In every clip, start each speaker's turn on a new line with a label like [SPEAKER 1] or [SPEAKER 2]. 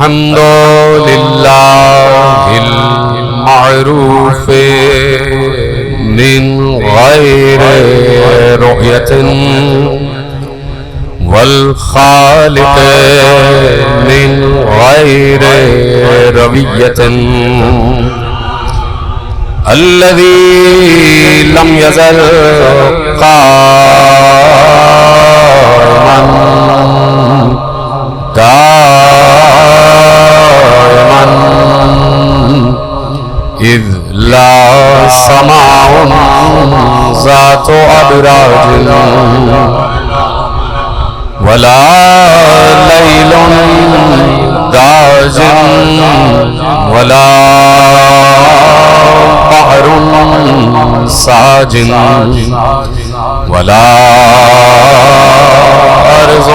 [SPEAKER 1] الحمد لله المعروف من غير رؤية والخالق من غير روية الذي لم يزل قائما دائما إذ لا سماع ذات أبراج ولا ليل داج ولا بحر ساج ولا أرض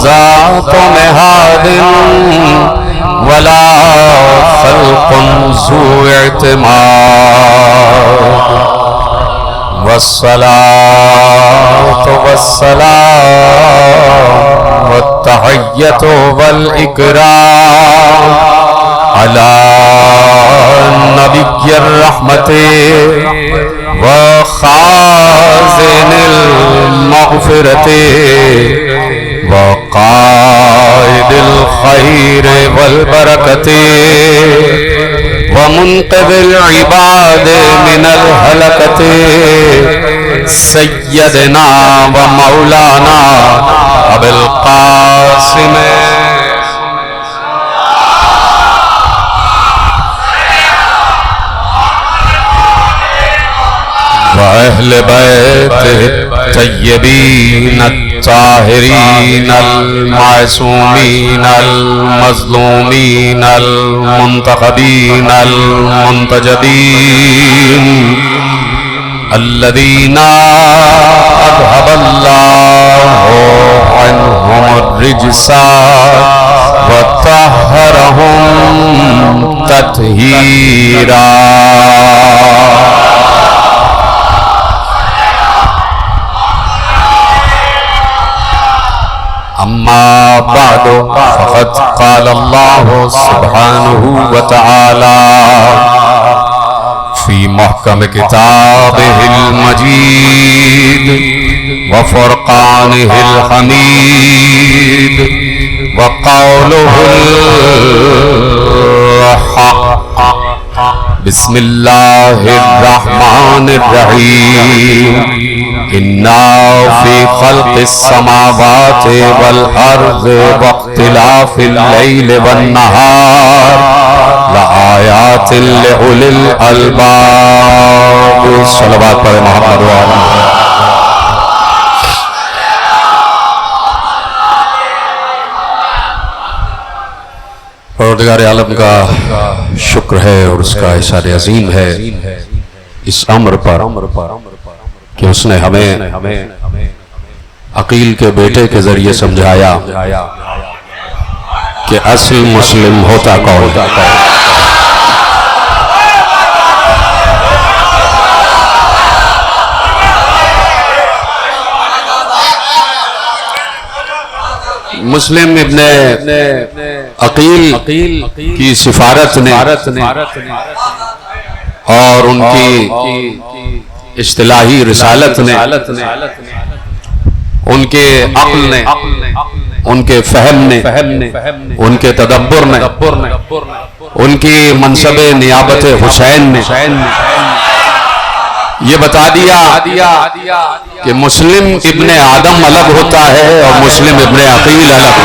[SPEAKER 1] ذات مهاد ولا خلق ذو اعتماد والصلاة والسلام والتحية والإكرام على نبي الرحمة وخازن المغفرة وقائد الخير والبركة ومنقذ العباد من الهلكة سيدنا ومولانا أبي القاسم وأهل بيته الطيبين الطاهرين المعصومين المظلومين المنتخبين المنتجبين الذين أذهب الله عنهم الرجس وطهرهم تطهيرا. أما بعد فقد قال الله سبحانه وتعالى في محكم كتابه المجيد وفرقانه الحميد وقوله الحق بسم الله الرحمن الرحيم إنا في خلق السماوات والأرض واختلاف الليل والنهار لآيات لأولي الألباب. صلوات پر محمد وآلہ. پروردگار عالم کا شکر ہے اور اس کا احسان عظیم ہے اس امر پر کہ اس نے ہمیں عقیل کے بیٹے کے ذریعے سمجھایا کہ اصل مسلم ہوتا کون. مسلم ابن عقیل کی سفارت نے اور ان کی اصطلاحی رسالت نے ان کے عقل نے ان کے فہم نے ان کے تدبر نے ان کی منصب نیابت حسین نے یہ بتا دیا کہ مسلم ابن آدم الگ ہوتا ہے اور مسلم ابن عقیل الگ.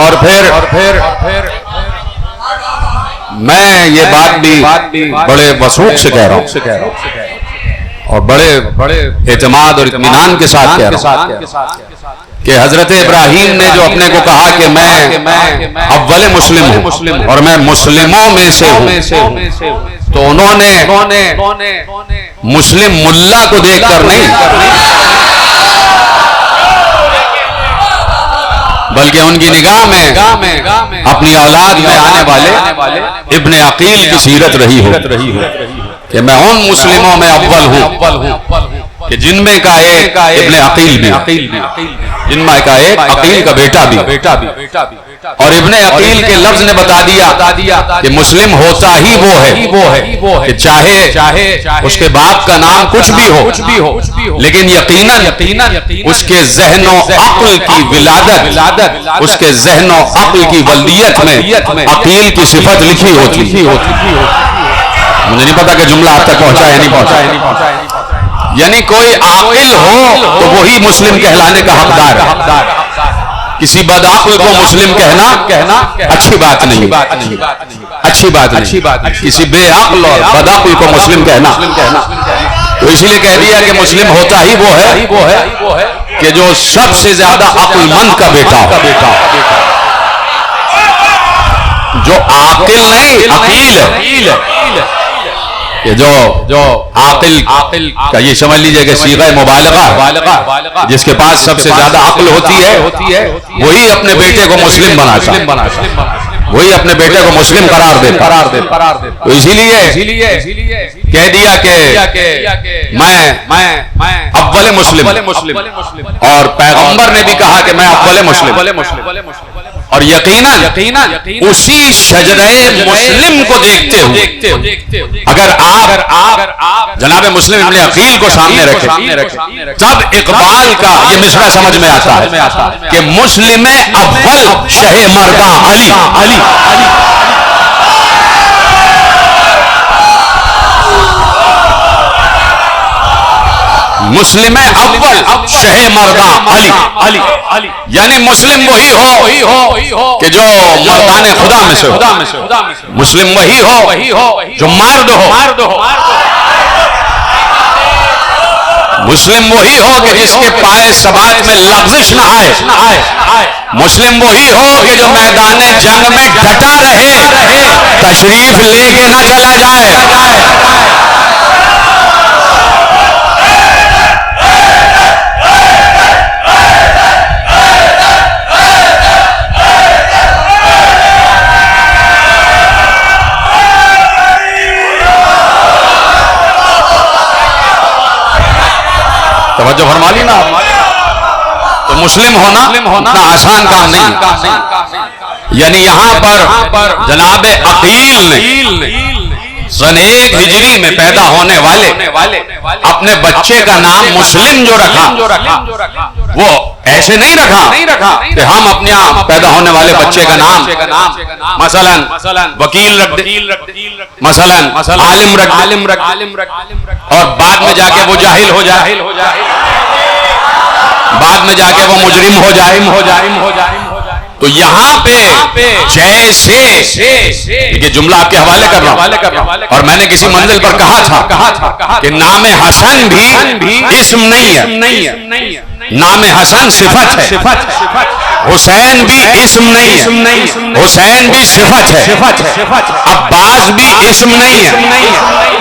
[SPEAKER 1] اور پھر میں یہ بات بھی بڑے وثوق سے کہہ رہا ہوں اور بڑے اعتماد اور اطمینان کے ساتھ کہہ رہا ہوں کہ حضرت ابراہیم نے جو اپنے کو کہا کہ میں اول مسلم ہوں اور میں مسلموں میں سے ہوں، تو انہوں نے مسلم ملا کو دیکھ کر نہیں بلکہ ان کی نگاہ میں اپنی اولاد میں آنے والے ابن عقیل کی سیرت رہی ہو کہ میں ان مسلموں میں اول ہوں کہ جن میں کا ایک ابن عقیل بھی، جن میں کا ایک عقیل کا بیٹا بھی، اور ابن عقیل کے لفظ نے بتا دیا کہ مسلم ہوتا ہی وہ ہے کہ چاہے اس کے باپ کا نام کچھ بھی ہو، لیکن یقیناً اس کے ذہن و عقل کی ولادت، اس کے ذہن و عقل کی ولدیت میں عقیل کی صفت لکھی ہوتی۔ مجھے نہیں پتا کہ جملہ آپ تک پہنچا ہے نہیں پہنچا، یعنی کوئی عاقل ہو تو وہی مسلم کہلانے کا حقدار ہے۔ کسی بدعقل کو مسلم کہنا اچھی بات نہیں، اچھی بات نہیں، کسی بے عقل اور بدعقل کو مسلم کہنا، تو اسی لیے کہہ دیا کہ مسلم ہوتا ہی وہ ہے کہ جو سب سے زیادہ عقل مند کا بیٹا ہو، جو عاقل نہیں عقیل ہے، کہ جو عاقل کا یہ سمجھ لیجئے کہ صیغہ مبالغہ، جس کے پاس سب سے زیادہ عقل ہوتی ہے وہی اپنے بیٹے کو مسلم بناتا ہے، وہی اپنے بیٹے کو مسلم قرار دیتا۔ تو اسی لیے کہہ دیا کہ میں اول مسلم، اور پیغمبر نے بھی کہا کہ میں اول مسلم، اور یقیناً اسی شجرہ مسلم کو دیکھتے ہوئے اگر آپ جناب مسلم ابن عقیل کو سامنے رکھیں تب اقبال کا یہ مصرع سمجھ میں آتا ہے کہ مسلم اول شہ مرداں علی، مسلم اول شہ مرداں علی، یعنی مسلم وہی ہو کہ جو مردان خدا میں سے ہو، مسلم وہی ہو جو مرد ہو، مسلم وہی ہو کہ جس کے پائے ثبات میں لغزش نہ آئے، مسلم وہی ہو کہ جو میدان جنگ میں ڈٹا رہے، تشریف لے کے نہ چلا جائے۔ توجہ فرما لی نا، تو مسلم ہونا اتنا آسان کام نہیں، یعنی یہاں پر جناب عقیل نے سن 1 ہجری میں پیدا ہونے والے اپنے بچے کا نام مسلم جو رکھا وہ ایسے نہیں رکھا کہ ہم اپنے پیدا ہونے والے بچے کا نام مثلا وکیل رکھ دیں، مثلا عالم رکھ، اور بعد میں جا کے وہ جاہل ہو جائے، بعد میں جا کے وہ مجرم ہو جائے۔ تو یہاں پہ جیسے یہ جملہ آپ کے حوالے کر رہا ہوں، اور میں نے کسی منزل پر کہا تھا کہ نام حسن بھی اسم نہیں ہے، نام حسن صفت ہے، حسین بھی اسم نہیں ہے، حسین بھی صفت ہے، عباس بھی اسم نہیں ہے،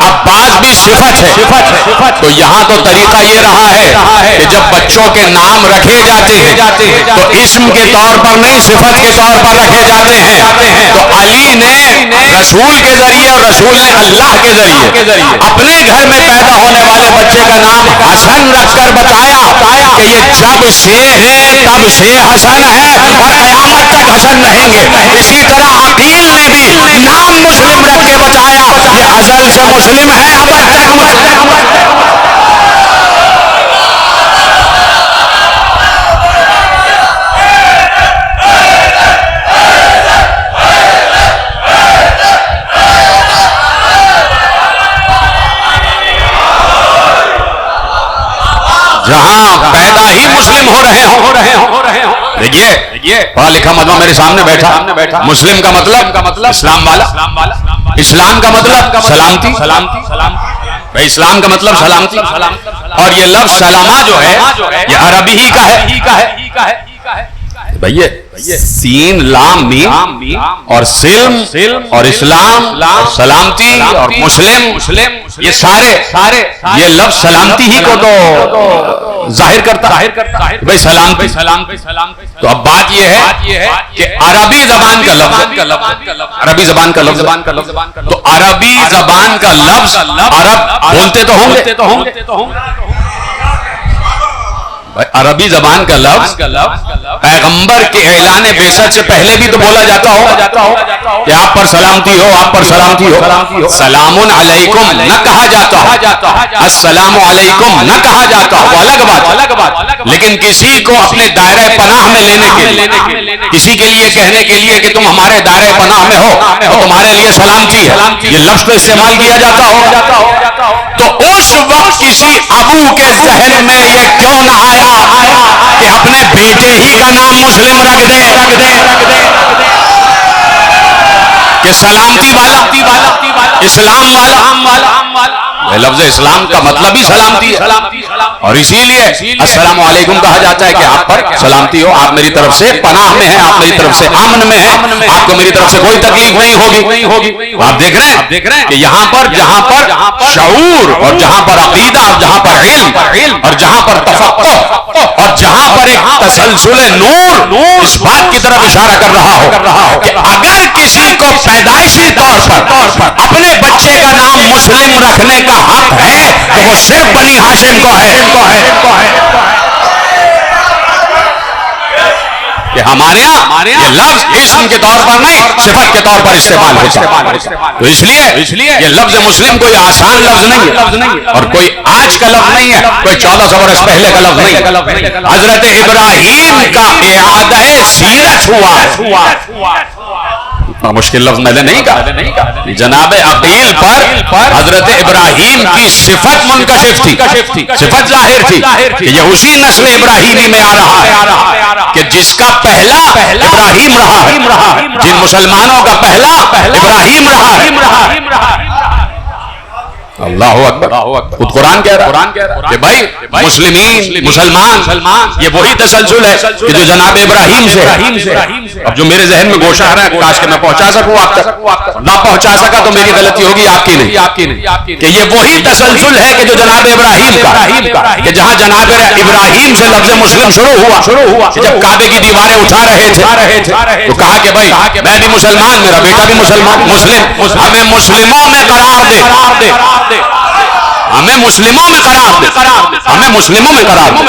[SPEAKER 1] عباس بھی صفت ہے۔ تو یہاں تو طریقہ یہ رہا ہے کہ جب بچوں کے نام رکھے جاتے ہیں تو اسم کے طور پر نہیں، صفت کے طور پر رکھے جاتے ہیں۔ تو علی نے رسول کے ذریعے اور رسول نے اللہ کے ذریعے اپنے گھر میں پیدا ہونے والے بچے کا نام حسن رکھ کر بتایا کہ یہ جب سے ہے تب سے حسن ہے اور قیامت تک حسن رہیں گے۔ اسی طرح عقیل نے بھی نام مسلم رکھ کے بتایا یہ ازل سے مسلم ہے، ابد تک مسلم ہے۔ جہاں پیدا ہی مسلم ہو رہے ہوں، دیکھیے پڑھا لکھا مجمع میرے سامنے بیٹھا، مسلم کا مطلب اسلام والا، اسلام کا مطلب سلامتی، اسلام کا مطلب سلامتی، اور یہ لفظ سلامہ جو ہے یہ عربی ہی کا ہے بھئیے، سین لام میم اور سلم اور اسلام اور سلامتی اور مسلم، یہ سارے یہ لفظ سلامتی ہی کو تو ظاہر کرتا بھائی سلام تو اب بات یہ ہے کہ عربی زبان کا لفظ عربی زبان کا لفظ تو عربی زبان کا لفظ عرب بولتے تو ہوں گے عربی زبان کا لفظ پیغمبر کے اعلان بعثت سے پہلے بھی تو بولا جاتا ہو کہ آپ پر سلامتی ہو آپ پر سلامتی ہو سلام علیکم نہ کہا جاتا ہو السلام علیکم نہ کہا جاتا ہو الگ بات لیکن کسی کو اپنے دائرہ پناہ میں لینے کے لیے کسی کے لیے کہنے کے لیے کہ تم ہمارے دائرہ پناہ میں ہو تو تمہارے لیے سلامتی ہے یہ لفظ کو استعمال کیا جاتا ہو تو اس وقت کسی ابو کے ذہن میں یہ کیوں نہ آیا کہ اپنے بیٹے ہی کا نام مسلم رکھ دے کہ سلامتی والا اسلام والا لفظ اسلام کا مطلب ہی سلامتی ہے اور اسی لیے السلام علیکم کہا جاتا ہے کہ آپ پر سلامتی ہو آپ میری طرف سے پناہ میں ہیں آپ میری طرف سے امن میں ہیں آپ کو میری طرف سے کوئی تکلیف نہیں ہوگی آپ دیکھ رہے ہیں کہ یہاں پر جہاں پر شعور اور جہاں پر عقیدہ اور جہاں پر علم اور جہاں پر تفقہ اور جہاں پر ایک تسلسل نور اس بات کی طرف اشارہ کر رہا ہو کہ اگر کسی کو پیدائشی طور پر اپنے بچے کا نام مسلم رکھنے کا حق ہے تو وہ صرف بنی ہاشم کو ہے کہ ہمارے ہاں یہ لفظ اسم کے طور پر نہیں صفت کے طور پر استعمال ہوتا ہے تو اس لیے یہ لفظ مسلم کوئی آسان لفظ نہیں ہے اور کوئی آج کا لفظ نہیں ہے کوئی 1400 برس پہلے کا لفظ نہیں ہے حضرت ابراہیم کا اعادہ سیرت ہوا مشکل لفظ میں نے نہیں کہا جناب عقیل پر حضرت ابراہیم کی صفت منکشف تھی صفت ظاہر تھی کہ یہ اسی نسل ابراہیمی میں آ رہا ہے کہ جس کا پہلا ابراہیم رہا ہے جن مسلمانوں کا پہلا ابراہیم رہا ہے اللہ اکبر خود قرآن کہہ رہا ہے کہ بھائی مسلمین مسلمان یہ وہی تسلسل ہے کہ جو جناب ابراہیم سے اب جو میرے ذہن میں گوشہ رہا ہے کاش کہ میں پہنچا سکوں آپ تک نہ پہنچا سکا تو میری غلطی ہوگی آپ کی نہیں کہ یہ وہی تسلسل ہے کہ جو جناب ابراہیم کا کہ جہاں جناب ابراہیم سے لفظ مسلم شروع ہوا کہ جب کعبے کی دیواریں اٹھا رہے تھے تو کہا کہ بھائی میں بھی مسلمان میرا بیٹا بھی مسلمان مسلم ہمیں مسلموں میں قرار دے ہمیں مسلموں میں قرار دے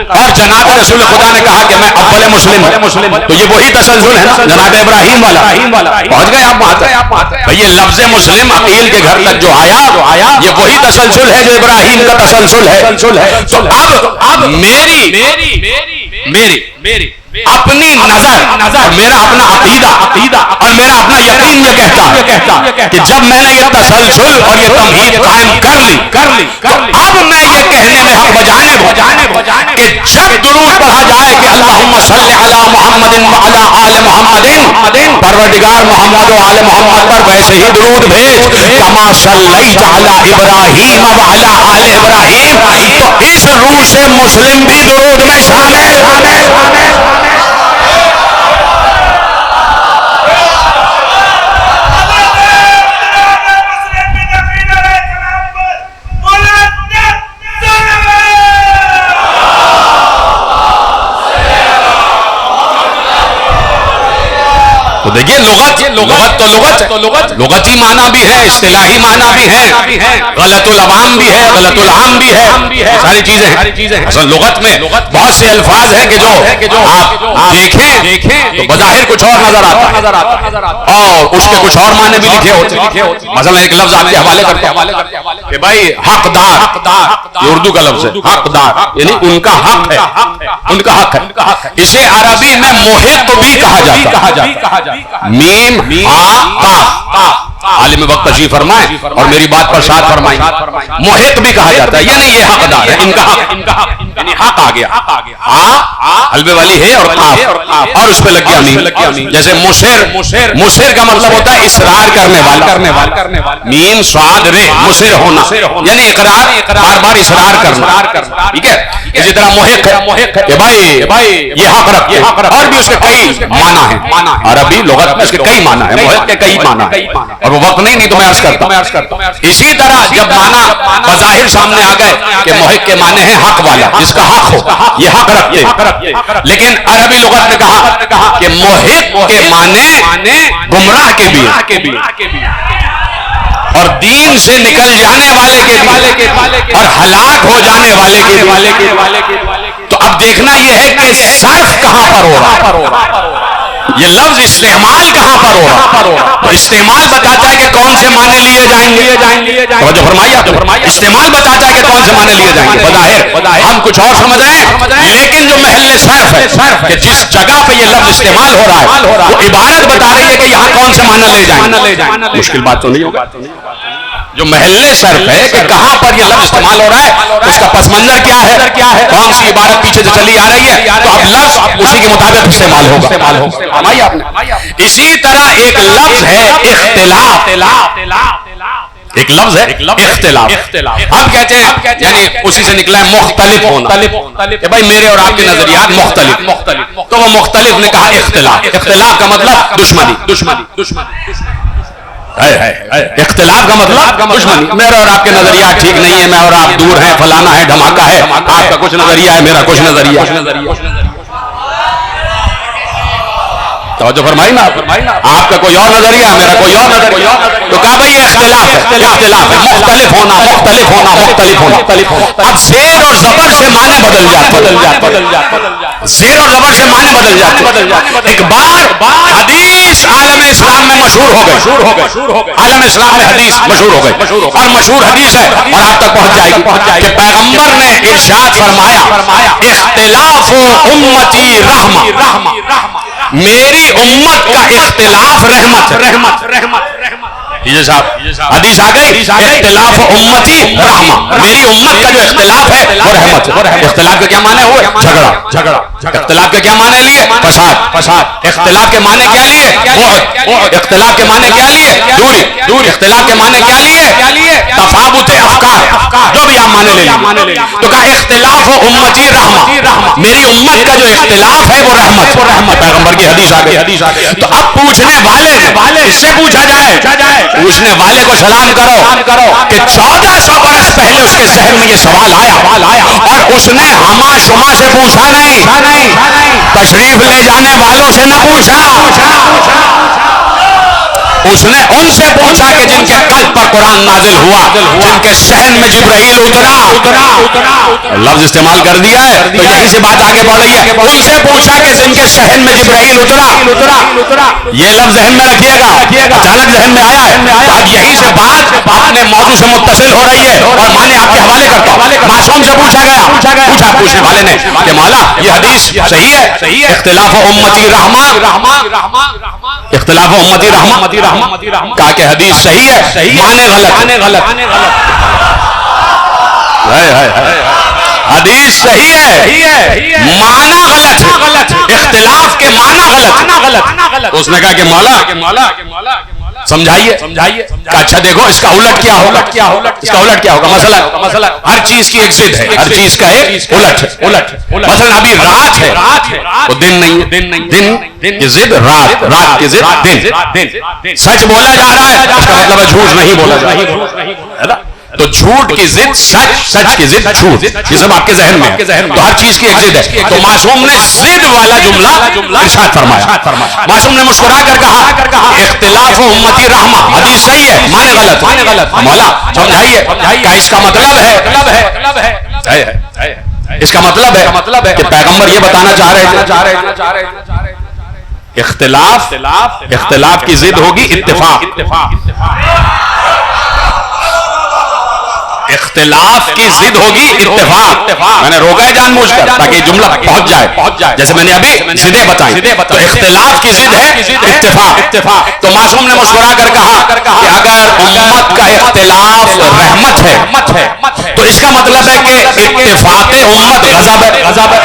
[SPEAKER 1] اور جناب رسول خدا نے کہا کہ میں اول مسلم تو یہ وہی تسلسل ہے نا جناب ابراہیم والا پہنچ گئے آپ وہاں یہ لفظ مسلم عقیل کے گھر تک جو آیا یہ وہی تسلسل ہے جو ابراہیم کا تسلسل ہے تو اب میری اپنی نظر اور میرا اپنا عقیدہ اور میرا اپنا یقین یہ کہتا کہ جب میں نے یہ تسلسل اور یہ تمہید قائم کر لی اب میں یہ کہنے میں حق بجانے کہ جب درود پڑھا جائے کہ اللہم صلی علی محمد وعلی آل محمد پروردگار محمد و آل محمد پر ویسے ہی درود بھیج کما صلیت علی ابراہیم وعلی آل ابراہیم تو اس روح سے مسلم بھی درود میں شامل تو دیکھیے لغتی معنی بھی ہے اصطلاحی معنی بھی ہے غلط العوام بھی ہے غلط العام بھی ہے ساری چیزیں اصل لغت میں بہت سے الفاظ ہیں کہ جو آپ دیکھیں تو بظاہر کچھ اور نظر آتا ہے اور اس کے کچھ اور معنی بھی لکھے ہوتے ہیں مثلا ایک لفظ آپ کے حوالے کرتے ہیں کہ بھائی حقدار یہ اردو کا لفظ ہے حقدار یعنی ان کا حق ہے اسے عربی میں محق بھی کہا جاتا میم عالم وقت تشریف فرمائے اور میری بات پر ساتھ فرمائیں محق بھی کہا جاتا ہے یعنی یہ حقدار ہے ان کا حق یعنی حق آ گیا حلبے والی ہے اور قاف اور اس پہ لگ گیا میم جیسے مصر کا مطلب ہوتا ہے اصرار کرنے والا میم صاد رے مصر ہونا یعنی اقرار بار بار اصرار کرنا ٹھیک ہے اسی طرح محق ہے کہ بھائی یہ حق رکھ، اور بھی اس کے کئی معنی ہیں، عربی لغت میں اس کے کئی معنی ہیں، محق کے کئی معنی ہیں، اور وہ وقت نہیں تو میں عرض کرتا ہوں۔ اسی طرح جب معنی بظاہر سامنے آ گئے کہ محق کے معنی ہیں حق والا، جس کا حق ہو، یہ حق رکھتے، لیکن عربی لغت نے کہا کہ محق کے معنی گمراہ کے بھی اور دین سے نکل جانے والے کے بھی اور ہلاک ہو جانے والے کے۔ تو اب دیکھنا یہ ہے کہ صرف کہاں پر ہو رہا، یہ لفظ استعمال کہاں پر ہو رہا، تو استعمال بتاتا ہے کہ کون سے معنی لیے جائیں گے، توجہ فرمائیے، استعمال بتاتا ہے کہ کون سے معنی لیے جائیں گے، بظاہر ہم کچھ اور سمجھ رہے ہیں، لیکن جو محل صرف ہے کہ جس جگہ پہ یہ لفظ استعمال ہو رہا ہے وہ عبارت بتا رہی ہے کہ یہاں کون سے معنی لے جائیں، مشکل بات تو نہیں ہوگا۔ جو محل صرف ہے کہ کہاں پر یہ لفظ استعمال ہو رہا ہے، اس کا پس منظر کیا ہے، کون سی عبارت پیچھے سے چلی آ رہی ہے، تو اب لفظ اسی کے مطابق استعمال ہوگا۔ اسی طرح ایک لفظ ہے اختلاف، ایک لفظ ہے اختلاف، اب کہتے ہیں یعنی اسی سے نکلا ہے مختلف ہونا، کہ بھائی میرے اور آپ کے نظریات مختلف، تو وہ مختلف نے کہا اختلاف کا مطلب دشمنی، اختلاف کا مطلب دشمنی، میرے اور آپ کے نظریات ٹھیک نہیں ہے، میں اور آپ دور ہیں، فلانا ہے، دھماکہ ہے، آپ کا کچھ نظریہ ہے، میرا کچھ نظریہ ہے، توجہ فرمائی نا، آپ کا کوئی اور نظریہ ہے، میرا کوئی اور نظریہ، تو کہا بھائی یہ اختلاف ہے، مختلف ہونا۔ اب زیر اور زبر سے معنی بدل جاتے، زیر اور زبر سے معنی بدل جاتے۔ ایک بار حدیث عالم اسلام میں مشہور ہو گئی، عالم اسلام میں حدیث مشہور ہو گئی، اور مشہور حدیث ہے اور آپ تک پہنچ جائے گی کہ پیغمبر نے ارشاد فرمایا اختلاف امتی رحمہ، میری امت کا اختلاف رحمت۔ یہ صاحب حدیث آ گئی، اختلاف امتی رحمہ، میری امت کا جو اختلاف ہے وہ رحمت ہے۔ اختلاف کے کیا معنی ہوئے؟ جھگڑا۔ اختلاف کے کیا معنی لیے؟ فساد۔ اختلاف کے معنی کیا لیے؟ اختلاف کے معنی کیا لیے؟ دوری۔ اختلاف کے معنی کیا لیے؟ تفاوت افکار، جو بھی آپ معنی لے لیں، تو کہا اختلاف امتی رحمہ، میری امت کا جو اختلاف ہے وہ رحمت۔ پیغمبر کی حدیث آ گئی۔ تو اب پوچھنے والے اس سے پوچھا جائے، پوچھنے والے کو سلام کرو کہ 1400 برس پہلے اس کے ذہن میں یہ سوال آیا اور اس نے ہما شما سے پوچھا نہیں، تشریف لے جانے والوں سے نہ پوچھا، اس نے ان سے پوچھا کہ جن کے قلب پر قرآن نازل ہوا، جن کے ذہن میں جبرائیل اترا، لفظ استعمال کر دیا ہے تو یہی سے بات آگے بڑھ رہی ہے، ان سے پوچھا کہ جن کے ذہن میں جبرائیل اترا، یہ لفظ ذہن میں رکھیے گا، اچانک ذہن میں آیا ہے، تو اب یہی سے بات اپنے موضوع سے متصل ہو رہی ہے، اور معنی آپ کے حوالے کرتا ہوں۔ معصوم سے پوچھا گیا، پوچھنے والے نے کہ مولا یہ حدیث صحیح ہے، اختلاف امتی رحمہ، اختلاف امتی رحمہ، کہا کہ حدیث صحیح ہے، معنی غلط، حدیث صحیح ہے، معنی غلط، اختلاف کے معنی غلط۔ اس نے کہا کہ مولا سمجھائیے، کہا اچھا دیکھو اس کا الٹ کیا ہوگا، اس کا الٹ کیا ہوگا، مثلا ہر چیز کی ایک ضد ہے، ہر چیز کا ایک الٹ، مثلا ابھی رات ہے وہ دن نہیں ہے، دن کی ضد رات کی ضد دن، سچ بولا جا رہا ہے اس کا مطلب ہے جھوٹ نہیں بولا جا رہا، تو جھوٹ کی ضد سچ کی ضد جھوٹ، یہ سب آپ کے ذہن میں ہے، تو ہر چیز کی ایک ضد ہے، تو معصوم نے ضد والا جملہ ارشاد فرمایا، معصوم نے مسکرا کر کہا اختلاف امتی رحمہ، حدیث صحیح ہے، معنی غلط، مولا سمجھائیے، کہا اس کا مطلب ہے کہ پیغمبر یہ بتانا چاہ رہے تھے اختلاف کی ضد ہوگی اتفاق، اختلاف کی ضد ہوگی اتفاق، میں نے روکا ہے جان بوجھ کر تاکہ جملہ پہنچ جائے، جیسے میں نے ابھی ضدیں بتائیں، تو اختلاف کی ضد ہے اتفاق، تو معصوم نے مسکرا کر کہا کہ اگر امت کا اختلاف رحمت ہے تو اس کا مطلب ہے کہ اتفاق امت غضب ہے۔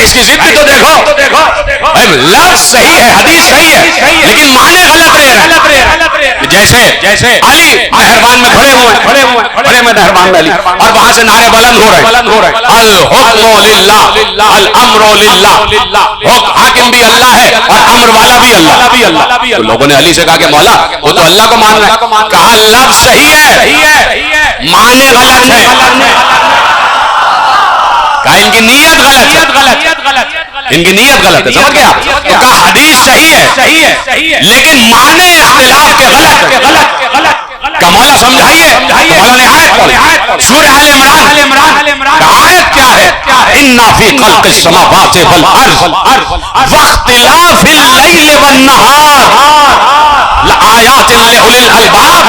[SPEAKER 1] اس کی ضد بھی تو دیکھو. لفظ صحیح ہے, حدیث صحیح ہے, لیکن معنی غلط رہے ہیں. جیسے علی مہربان میں کھڑے ہوئے میں مہربان میں علی, اور وہاں سے نعرے بلند ہو رہے الحکم للہ الامر للہ, حاکم بھی اللہ ہے اور امر والا بھی اللہ. تو لوگوں نے علی سے کہا کہ مولا وہ تو اللہ کو مان رہا ہے. کہا لفظ صحیح ہے, معنی غلط ہے. کہا ان کی نیت غلط, ان کی نیت غلط ہے. سمجھ گیا؟ تو کہا حدیث صحیح ہے لیکن معنی اختلاف کے غلط. کہ مولا سمجھائیے. تو مولا نے آیت پڑھی سورہ آل عمران. کہ آیت کیا ہے؟ اِنَّا فِي خَلْقِ السَّمَاوَاتِ وَالْأَرْضِ وَاخْتِلَافِ اللَّيْلِ وَالنَّهَارِ لآیات لأولی الالباب.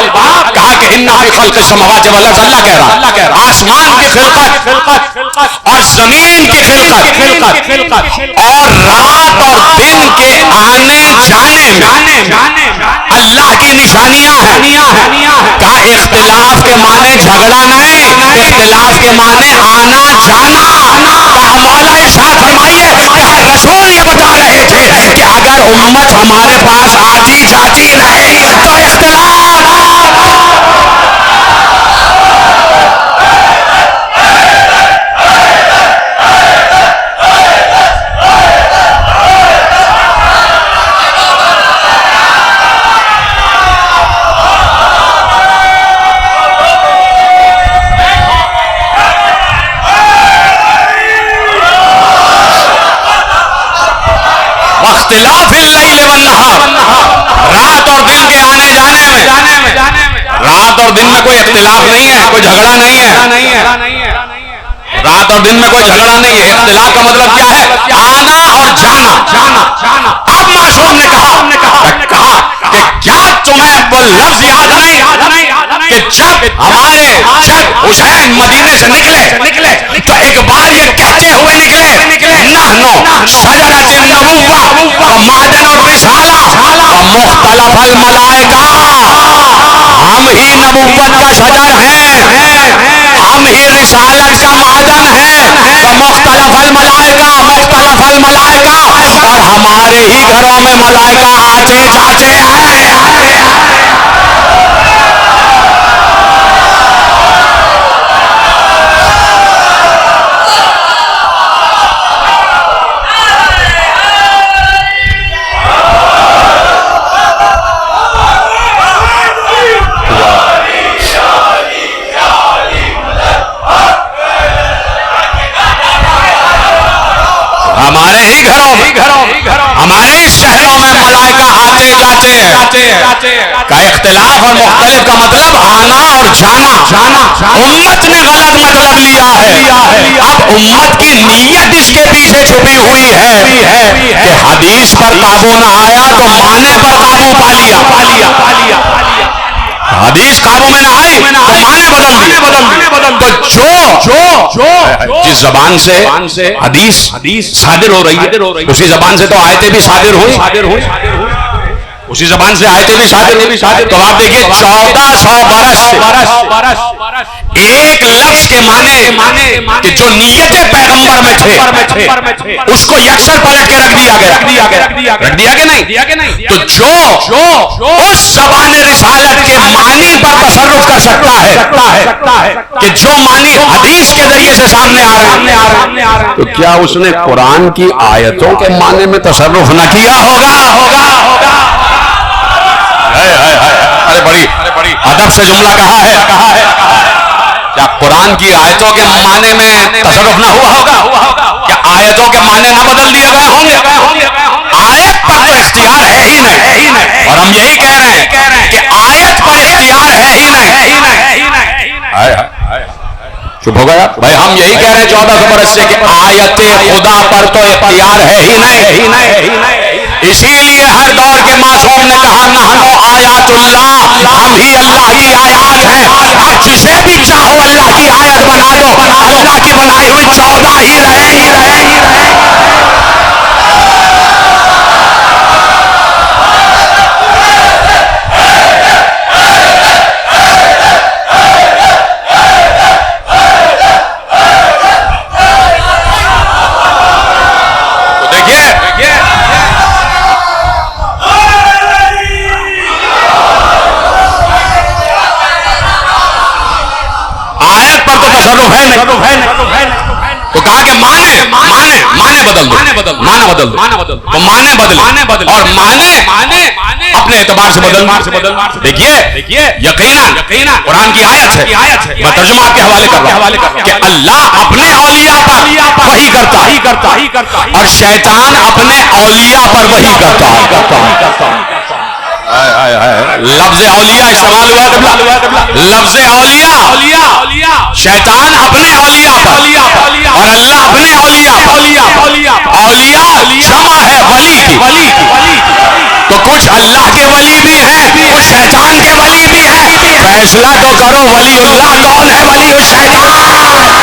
[SPEAKER 1] کہا کہ اِنَّا فِي خَلْقِ السَّمَاوَاتِ وَالْأَرْضِ, اللہ کہہ رہا ہے آسمان کی خلقت اور زمین کی خلقت اور رات اور دن کے آنے جانے میں اللہ کی نشانیاں ہیں. کہا اختلاف کے معنی جھگڑا نہیں, اختلاف کے معنی آنا جانا. کہا مولا ارشاد فرمائیے. کہا رسول یہ بتا رہے تھے کہ اگر امت ہمارے پاس آتی جاتی رہے گی تو اختلاف. اختلاف اللیل والنہار, رات اور دن کے آنے جانے میں. رات اور دن میں کوئی اختلاف نہیں ہے, کوئی جھگڑا نہیں ہے. رات اور دن میں کوئی جھگڑا نہیں ہے. اختلاف کا مطلب کیا ہے؟ آنا اور جانا. اب معصوم نے کہا کہ کیا تمہیں وہ لفظ یاد نہیں کہ جب حسین مدینے سے نکلے تو ایک بار یہ کہتے ہوئے نکلے نحنو شجرۃ النبوۃ و معدن الرسالہ و مختلف الملائکہ. ہم ہی نبوت کا شجر ہیں, ہم ہی رسالت کا معدن ہیں. و مختلف الملائکہ اور ہمارے ہی گھروں میں ملائکہ آتے جاتے ہیں. ہمارے ہی گھروں ہمارے شہروں میں ملائکہ آتے جاتے ہیں. کا اختلاف اور مختلف کا مطلب آنا اور جانا. امت نے غلط مطلب لیا ہے. اب امت کی نیت اس کے پیچھے چھپی ہوئی ہے کہ حدیث پر قابو نہ آیا تو معنی پر قابو پا لیا. حدیث قابو میں نہ آئی تو معنی بدل دی. تو جو جس زبان سے حدیث صادر ہو رہی ہے اسی زبان سے تو آیتیں بھی صادر ہوئی, اسی زبان سے آیتیں بھی صادر. تو آپ دیکھیے 1400 برس ایک لفظ کے معنی کہ جو نیت پیغمبر میں تھے اس کو یکسر پلٹ کے رکھ دیا کہ نہیں. تو جو اس زبان رسالت کے معنی پر تصرف کر سکتا ہے کہ جو معنی حدیث کے ذریعے سے سامنے آ رہے ہیں, تو کیا اس نے قرآن کی آیتوں کے معنی میں تصرف نہ کیا ہوگا؟ ارے بڑی ادب سے جملہ کہا ہے. کیا قرآن کی آیتوں کے معنی میں تصرف نہ ہوا ہوگا؟ کیا آیتوں کے معنی نہ بدل دیے گئے ہوں گے؟ آیت پر تو اختیار ہے ہی نہیں, اور ہم یہی کہہ رہے ہیں کہ آیت پر اختیار ہے ہی نہیں. چپ ہو گیا بھائی. ہم یہی کہہ رہے ہیں 1400 برس سے کہ آیت خدا پر تو اختیار ہے ہی نہیں. اسی لیے ہر دور کے معصوم نے کہا نحنو آیات اللہ, ہم ہی اللہ کی آیات ہیں. اب جسے بھی چاہو اللہ کی آیت بنا دو, اللہ کی بنائی ہوئی 14 ہی رہے. تصرف ہے نہیں. تو کہا کہ معنی بدل دو, معنی بدل دو. تو معنی بدلے اور معنی اپنے اعتبار سے بدل. دیکھیے یقینا قرآن کی آیت ہے, میں ترجمہ آپ کے حوالے کر رہا ہوں کہ اللہ اپنے اولیاء پر وحی کرتا ہے اور شیطان اپنے اولیاء پر وحی کرتا ہے. لفظ اولیاء استعمال ہوا. لفظ اولیاء شیطان اپنے اولیاء پر اور اللہ اپنے اولیاء پر. اولیاء جمع ہے ولی کی, تو کچھ اللہ کے ولی بھی ہیں, کچھ شیطان کے ولی بھی ہیں. فیصلہ تو کرو, ولی اللہ کون ہے, ولی الشیطان.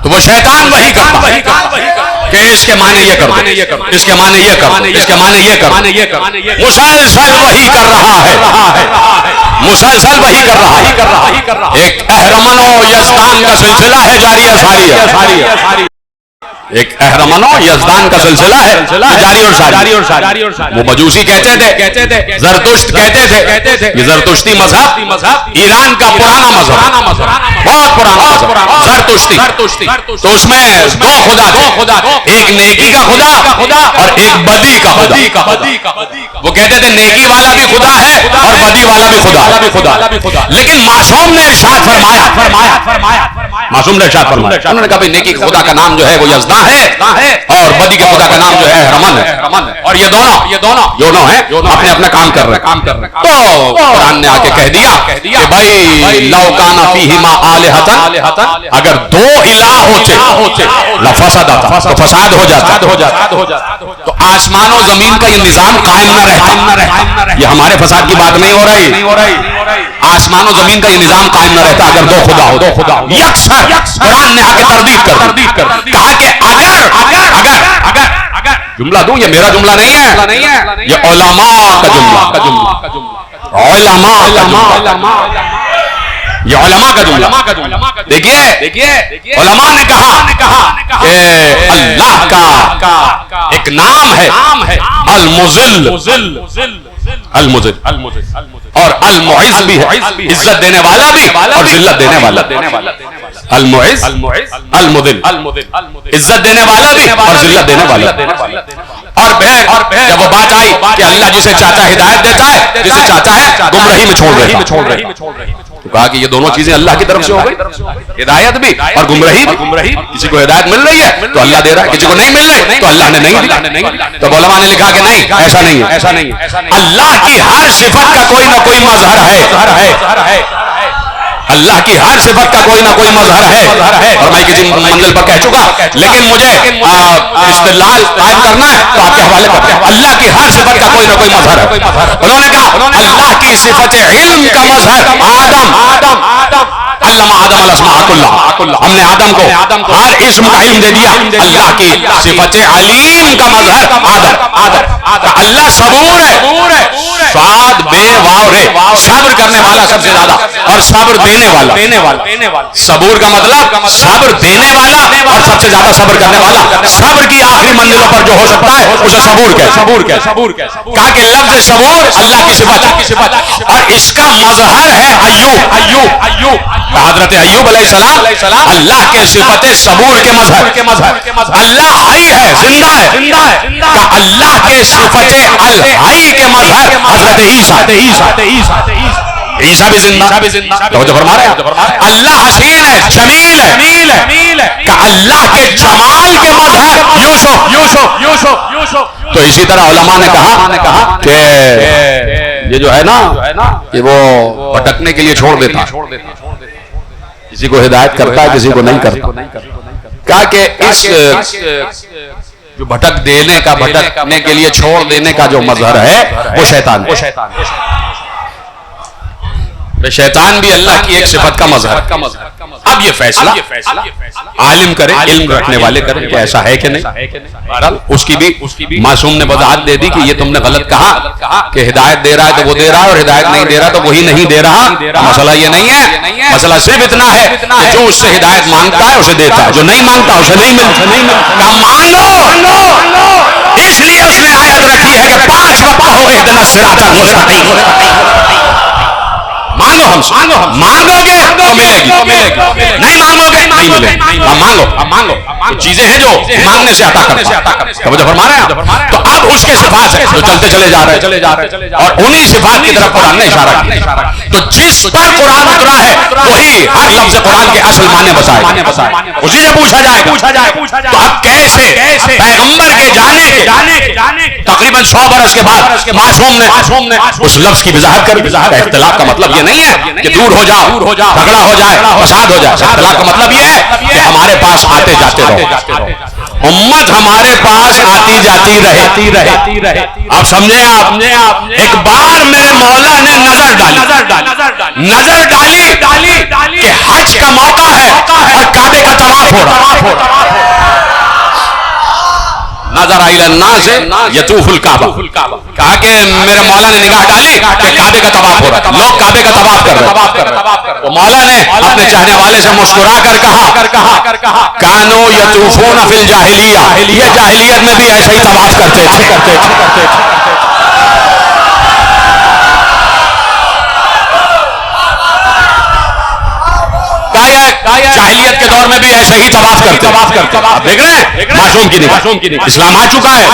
[SPEAKER 1] تو وہ شیطان وہی کرتا کہ اس کے معنی یہ کرو, اس کے معنی یہ کرو, اس کے معنی یہ کرو. مسلسل وہی کر رہا ہے, مسلسل وہی کر رہا ہے. ایک اہرمن و یزدان کا سلسلہ ہے جاری ہے. ایک اہرمن و یزدان کا سلسلہ ہے جاری اور ساری. وہ مجوسی کہتے تھے, زرتشت کہتے تھے. یہ زرتشتی مذہب ایران کا پرانا مذہب, بہت پرانا زرتشتی. تو اس میں دو خدا, ایک نیکی کا خدا اور ایک بدی کا خدا. وہ کہتے تھے نیکی والا بھی خدا ہے اور بدی والا بھی خدا. لیکن معصوم نے ارشاد فرمایا, انہوں نے کہا بھئی نیکی خدا کا نام جو ہے وہ یزدان ہے اور بدی کے خدا کا نام جو ہے رمن ہے, اور یہ دونوں ہیں اپنے اپنا کام کر رہے ہیں. تو قرآن نے آ کے کہہ دیا کہ بھائی لو کان فیہما آلہۃ, اگر دو الہ ہوتے لفسدتا, تو فساد ہو جاتا. تو آسمان و زمین کا یہ نظام قائم نہ رہتا. یہ ہمارے فساد کی بات نہیں ہو رہی. آسمان و زمین کا یہ نظام قائم نہ رہتا اگر دو خدا ہو. یکسر قرآن نے آ کے تردید کر کہا کہ اگر جملہ دوں, یہ میرا جملہ نہیں ہے, یہ علماء کا جملہ, یہ علماء کا جملہ. دیکھیے علماء نے کہا کہ اللہ کا ایک نام ہے المذل اور المعز بھی ہے, عزت دینے والا بھی اور ذلت دینے والا. المعز المذل, عزت دینے والا بھی اور ذلت دینے والا. اور پھر جب وہ بات آئی کہ اللہ جسے چاہتا ہے ہدایت دیتا ہے, جسے چاہتا ہے گمراہی میں چھوڑ رہی, تو کہا کہ یہ دونوں چیزیں اللہ کی طرف سے ہو گئی, ہدایت بھی اور گمراہی. کسی کو ہدایت مل رہی ہے تو اللہ دے رہا ہے, کسی کو نہیں مل رہی تو اللہ نے نہیں دی. تو علماء نے لکھا کہ نہیں, ایسا نہیں ہے. اللہ کی ہر صفت کا کوئی نہ کوئی مظہر ہے. اللہ کی ہر صفت کا کوئی نہ کوئی مظہر ہے, اور میں کسی منزل پر کہہ چکا, لیکن مجھے استدلال قائم کرنا ہے تو آپ کے حوالے کرتے ہیں. اللہ کی ہر صفت کا کوئی نہ کوئی مظہر ہے. انہوں نے کہا اللہ کی صفت علم کا مظہر آدم, علم آدم الاسماء کلھا, ہم نے آدم کو ہر اسم کا علم دے دیا. اللہ کی صفت علیم کا مظہر آدم. اللہ صبور ہے, صاد بے واو رے, صبر کرنے والا سب سے زیادہ, اور صبر دینے والا. صبور کا مطلب صبر دینے والا اور سب سے زیادہ صبر کرنے والا. صبر کی آخری منزلوں پر جو ہو سکتا ہے اسے صبور کہتے. کہا کہ لفظ صبور اللہ کی صفت اور اس کا مظہر ہے ایوب. حضرت ایوب علیہ السلام اللہ کے صفت صبور کے مظہر. اللہ حی ہے, زندہ ہے, کہ اللہ کے صفت الحی کے مظہر حضرت عیسیٰ بھی زندہ. تو جو فرما رہے ہیں اللہ حسین ہے, جمیل ہے, کہ اللہ کے جمال کے مظہر یوسف. تو اسی طرح علماء نے کہا کہ یہ جو ہے نا کہ وہ بھٹکنے کے لیے چھوڑ دیتا, کسی کو ہدایت کرتا ہے, کسی کو نہیں کرتا. کہا کہ اس جو بھٹک دینے کا, بھٹکنے کے لیے چھوڑ دینے کا جو مظہر ہے وہ شیطان ہے. شیطان بھی اللہ کی ایک صفت کا مظہر. اب یہ فیصلہ عالم کرے, علم رکھنے والے کریں کہ ایسا ہے کہ نہیں. بہرحال اس کی بھی معصوم نے وضاحت دے دی کہ یہ تم نے غلط کہا کہ ہدایت دے رہا ہے تو وہ دے رہا ہے اور ہدایت نہیں دے رہا تو وہی نہیں دے رہا. مسئلہ یہ نہیں ہے, مسئلہ صرف اتنا ہے کہ جو اس سے ہدایت مانگتا ہے اسے دیتا ہے, جو نہیں مانگتا اسے نہیں ملتا. مانگو, اس لیے اس نے آیت رکھی ہے کہ 5 وقت ہو اہدنا الصراط المستقیم. مانگو ہم سے, مانگو گے تو ملے گی, نہیں مانگو گے نہیں ملے گی. اب مانگو چیزیں ہیں جو مانگنے سے عطا کرتا ہے. توجہ فرما رہے ہیں. تو اب اس کے صفات ہیں جو چلتے چلے جا رہے ہیں اور انہی صفات کی طرف قرآن نے اشارہ کیا. تو جس پر قرآن اترا ہے وہی ہر لفظ قرآن کے اصل معنی بتائے, اسی سے پوچھا جائے. تو اب کیسے پیغمبر کے جانے کے تقریباً 100 برس کے بعد معصوم نے اس لفظ کی وضاحت کری. اختلاف کا مطلب یہ نہیں ہے کہ دور ہو جاؤ, جھگڑا ہو جائے, فساد ہو جائے. اختلاف کا مطلب یہ ہے کہ ہمارے پاس آتے جاتے رہو, امت ہمارے پاس آتی جاتی رہے. آپ سمجھیں, آپ ایک بار میرے مولا نے نظر ڈالی کہ حج کا موقع ہے اور کعبے کا طواف ہو رہا. نظر الی الناس یطوف الکعبہ, کہا کہ میرے مولا نے نگاہ ڈالی کہ کعبے کا طواف ہو رہا, لوگ کعبے کا طواف کر رہے. تو مولا نے اپنے چاہنے والے سے مسکرا کر کہا کانو یطوفون فی الجاہلیہ, یہ جاہلیت میں بھی ایسے ہی طواف کرتے تھے. جاہلیت کے دور میں بھی ایسے ہی طواف کرتے. آپ دیکھ رہے ہیں معصوم کی نگاہ. اسلام آ چکا ہے,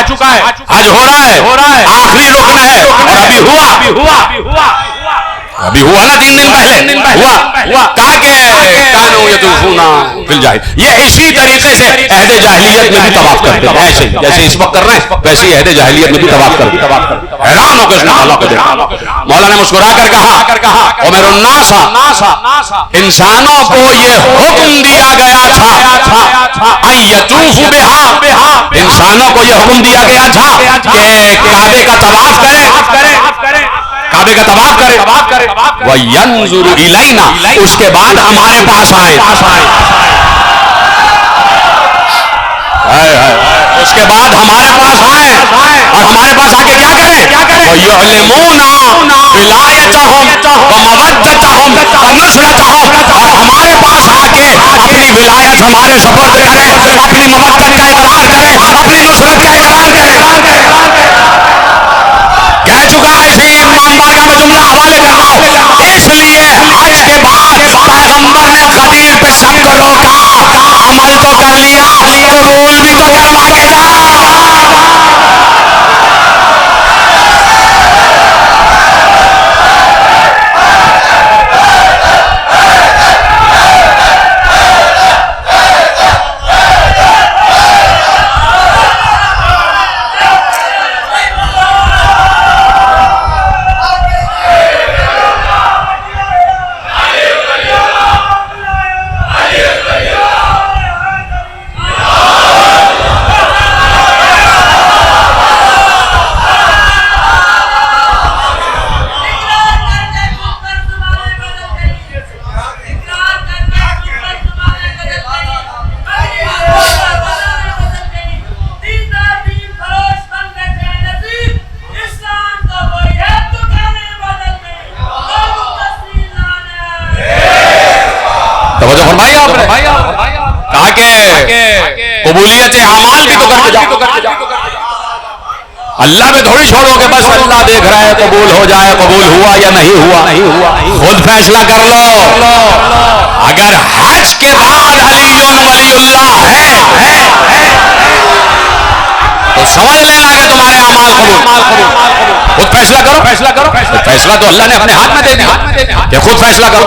[SPEAKER 1] حج ہو رہا ہے, آخری رکن ہے, اور ابھی ہوا نا 3 دن پہلے ہوا. کہا کہ کانو یطوفون فی الجاہلیہ, یہ اسی طریقے سے عہد جاہلیت میں بھی طواف کرتے ہیں. ایسے جیسے اس وقت کر رہے ہیں ویسے ہی عہد جاہلیت میں بھی طواف کرتے. حیران ہو کے اس نے اللہ کو دیکھا. مولا نے مسکرا کر کہا عمر الناس, انسانوں کو یہ حکم دیا گیا تھا ان یطوفوا بہا, انسانوں کو یہ حکم دیا گیا تھا کہ کعبے کا طواف کریں, کعبے کا طواف کرے. وَيَنْظُرُ إِلَيْنَا, اس کے بعد ہمارے پاس آئے. اس کے بعد ہمارے پاس آئے اور ہمارے پاس آ کے کیا کریں؟ وَيُعْلِمُونَ وِلَایَتَهُمْ وَمَوَدَّتَهُمْ وَنُصْرَتَهُمْ, اور ہمارے پاس آ کے اپنی ولایت ہمارے سپرد کریں, اپنی مودت کا اقرار کریں, اپنی نصرت کا اقرار کریں. کہہ چکا اسی امام بارگاہ میں جملہ حوالے کر رہا ہوں. اس لیے حج کے بعد پیغمبر نے غدیر پہ سب کو روکا, عمل تو کر لیا, قبول بھی تو کروا کے جا. کہا کہ قبولیت اعمال بھی تو کر کے جاؤ. اللہ میں تھوڑی چھوڑو کہ بس اللہ دیکھ رہا ہے قبول ہو جائے, قبول ہوا یا نہیں ہوا, خود فیصلہ کر لو. اگر حج کے بعد علی ولی اللہ ہے تو سمجھ لینا کہ تمہارے اعمال قبول. خود فیصلہ کرو. فیصلہ تو اللہ نے اپنے ہاتھ میں دے دیا کہ خود فیصلہ کرو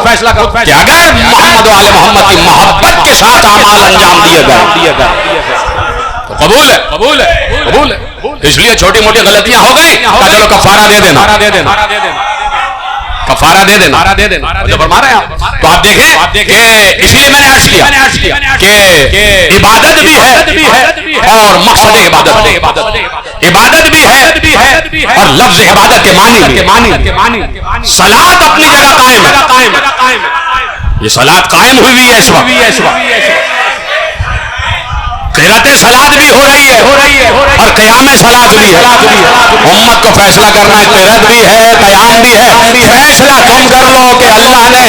[SPEAKER 1] کہ اگر محمد و آل محمد کی محبت کے ساتھ اعمال انجام دیے گئے تو قبول ہے. اس لیے چھوٹی موٹی غلطیاں ہو گئی, چلو کفارہ دے دینا. جو فرما رہے ہیں تو آپ دیکھیں کہ اس لیے میں نے عرض کیا کہ عبادت بھی ہے اور مقصد عبادت عبادت بھی ہے اور لفظ عبادت کے معنی صلاۃ اپنی جگہ قائم ہے. یہ صلاۃ قائم ہوئی ہے اس وقت. قرات صلاۃ بھی ہو رہی ہے اور قیام صلاۃ بھی ہے. امت کو فیصلہ کرنا ہے. قرات بھی ہے, قیام بھی ہے. فیصلہ تم کر لو کہ اللہ نے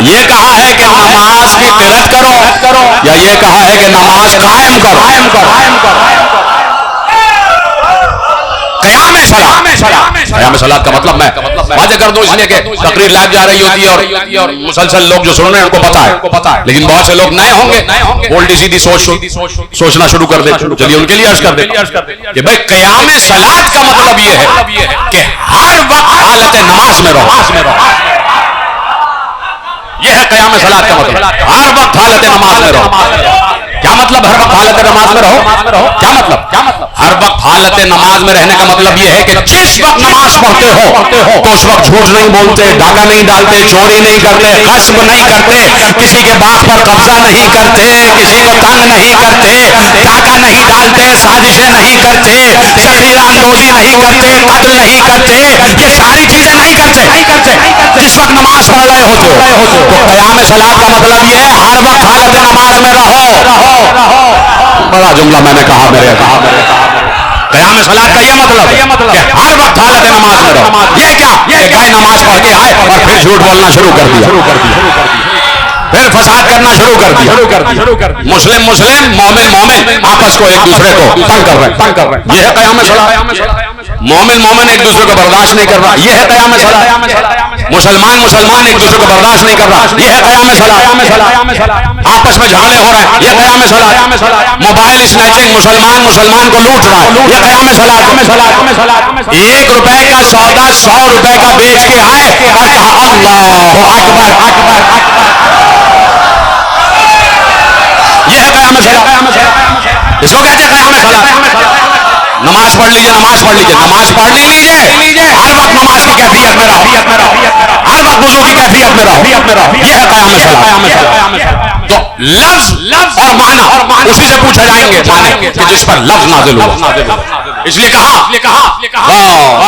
[SPEAKER 1] یہ کہا ہے کہ نماز کی قرات کرو یا یہ کہا ہے کہ نماز قائم کرو. قیام صلاۃ کا مطلب میں واضح کر دوں اس لیے کہ تقریر لائیو جا رہی ہوتی ہے اور مسلسل لوگ جو سن رہے ہیں ان کو پتا ہے, لیکن بہت سے لوگ نئے ہوں گے, الٹی سیدھی سوچنا شروع کر دیں. چلیے ان کے لیے عرض کر دیں کہ بھائی قیام صلاۃ کا مطلب یہ ہے کہ ہر وقت حالت نماز میں رہو. یہ ہے قیام صلاۃ کا مطلب, ہر وقت حالت نماز میں رہو. کیا مطلب ہر وقت حالت نماز میں رہو؟ کیا مطلب ہر وقت حالت نماز میں رہنے کا مطلب یہ ہے کہ جس وقت نماز پڑھتے ہو تو اس وقت جھوٹ نہیں بولتے, ڈاکہ نہیں ڈالتے, چوری نہیں کرتے, غصب نہیں کرتے, کسی کے باغ پر قبضہ نہیں کرتے, کسی کو تنگ نہیں کرتے, ڈاکہ نہیں ڈالتے, سازشیں نہیں کرتے, شریر اندوزی نہیں کرتے, قتل نہیں کرتے. یہ ساری چیزیں نہیں کرتے جس وقت نماز پڑھ رہے ہوتے ہو. تو قیام صلاۃ کا مطلب یہ ہے ہر وقت حالت نماز میں رہو. بڑا جملہ میں نے کہا میرے قیام صلاۃ کا یہ مطلب کہ ہر وقت حالت نماز میں رہو. یہ کیا کہ گئے نماز پڑھ کے آئے اور پھر جھوٹ بولنا شروع کر دیا, پھر فساد کرنا شروع کر دیا. مسلم مومن آپس کو ایک دوسرے کو تنگ کر رہے ہیں. یہ ہے قیام صلاۃ. مومن ایک دوسرے کو برداشت نہیں کر رہا. یہ ہے قیام صلاۃ. مسلمان ایک دوسرے کو برداشت نہیں کر رہا. یہ ہے قیام صلاۃ. آپس میں جھگڑے ہو رہے ہیں. یہ قیام صلاۃ. موبائل اسنیچنگ, مسلمان کو لوٹ رہا ہے. یہ قیام صلاۃ. 1 روپے کا سودا 100 روپے کا بیچ کے آئے اور کہا اللہ اکبر. یہ ہے قیام صلاۃ. اس کو کہتے ہیں قیام صلاۃ. نماز پڑھ لیجئے, نماز پڑھ نہیں لیجئے, ہر وقت نماز کی کیفیت میں رہو, ہر وقت وضو کی کیفیت میں رہو. یہ ہے قیام صلاۃ. تو لفظ اور معنی اسی سے پوچھا جائیں گے معنی کہ جس پر لفظ نازل ہوا. اس لیے کہا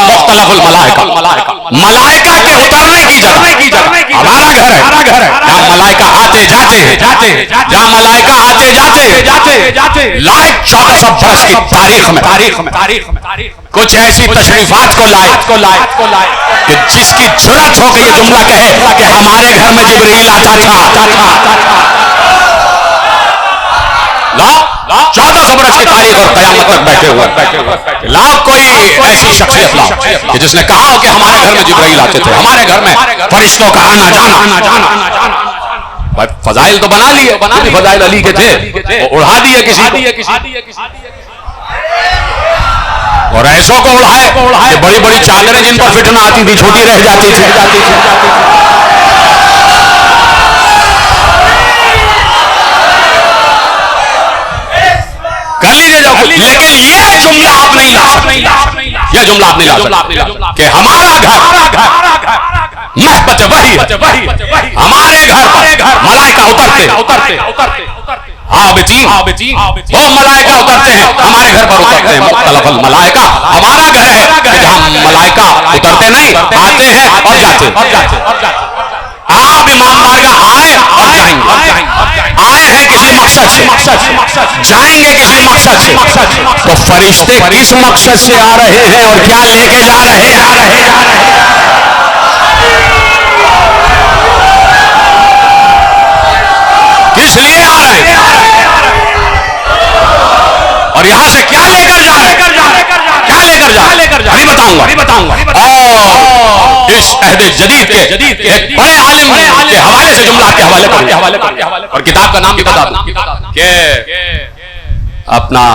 [SPEAKER 1] مختلف الملائکہ, ملائکہ کے اترنے کی جگہ ہمارا گھر ہے. جہاں ملائکہ آتے جاتے لائق 1400 برس کی تاریخ میں کچھ ایسی تشریفات کو لائے کہ جس کی جرأت ہو کہ یہ جملہ کہے کہ ہمارے گھر میں جبرائیل آتا تھا. 1400 برس کی تاریخ اور قیامت تک بیٹھے ہوئے لاکھ کوئی ایسی شخصیت لاؤ کہ جس نے کہا ہو کہ ہمارے گھر میں جبرائیل آتے تھے, ہمارے گھر میں فرشتوں کا آنا جانا. فضائل تو بنا لیے, فضائل علی کے تھے, اڑا دیے کسی اور ایسوں کو اڑائے کہ بڑی بڑی چادریں جن پر فٹنا آتی تھی چھوٹی رہ جاتی تھی. کر لیجیے جاؤ, لیکن یہ جملہ آپ نہیں لا سکتے کہ ہمارا گھر محبت وحی ہے, ہمارے گھر پر ملائکہ اترتے وہ ملائکہ اترتے ہیں, ہمارے گھر پر اترتے ہیں. مختلف الملائکہ ہمارا گھر ہے کہ جہاں ملائکہ اترتے نہیں, آتے ہیں اور جاتے. آپ امام بارگاہ آئے اور جائیں گے, آئے ہیں کسی مقصد سے, جائیں گے کسی مقصد سے. تو فرشتے کس مقصد سے آ رہے ہیں اور کیا لے کے جا رہے ہیں؟ کس لیے آ رہے ہیں اور یہاں سے کیا لے کر جا رہے ہیں؟ نہیں بتاؤں گا. اور اس عہد جدید کے ایک بڑے عالم کے حوالے سے جملہ کے حوالے کر اور کتاب کا نام بھی بتا دوں کہ اپنا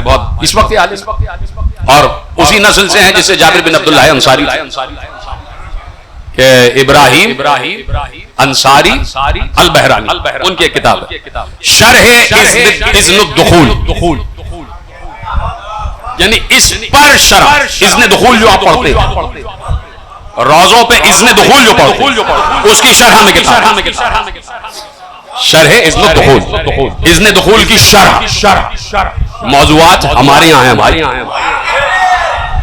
[SPEAKER 1] بہت اس وقت عالم اور اسی نسل سے ہیں جس سے جابر بن عبداللہ انصاری کہ ابراہیم انصاری البحرانی, ان کی کتاب شرح اذن الدخول, یعنی اس پر شرح اذن دخول جو آپ پڑھتے روزوں پہ اذن دخول جو پڑھتے اس کی شرح میں کتاب. شرح اذن الدخول، اذن دخول کی شرح. موضوعات ہمارے یہاں ہیں بھائی،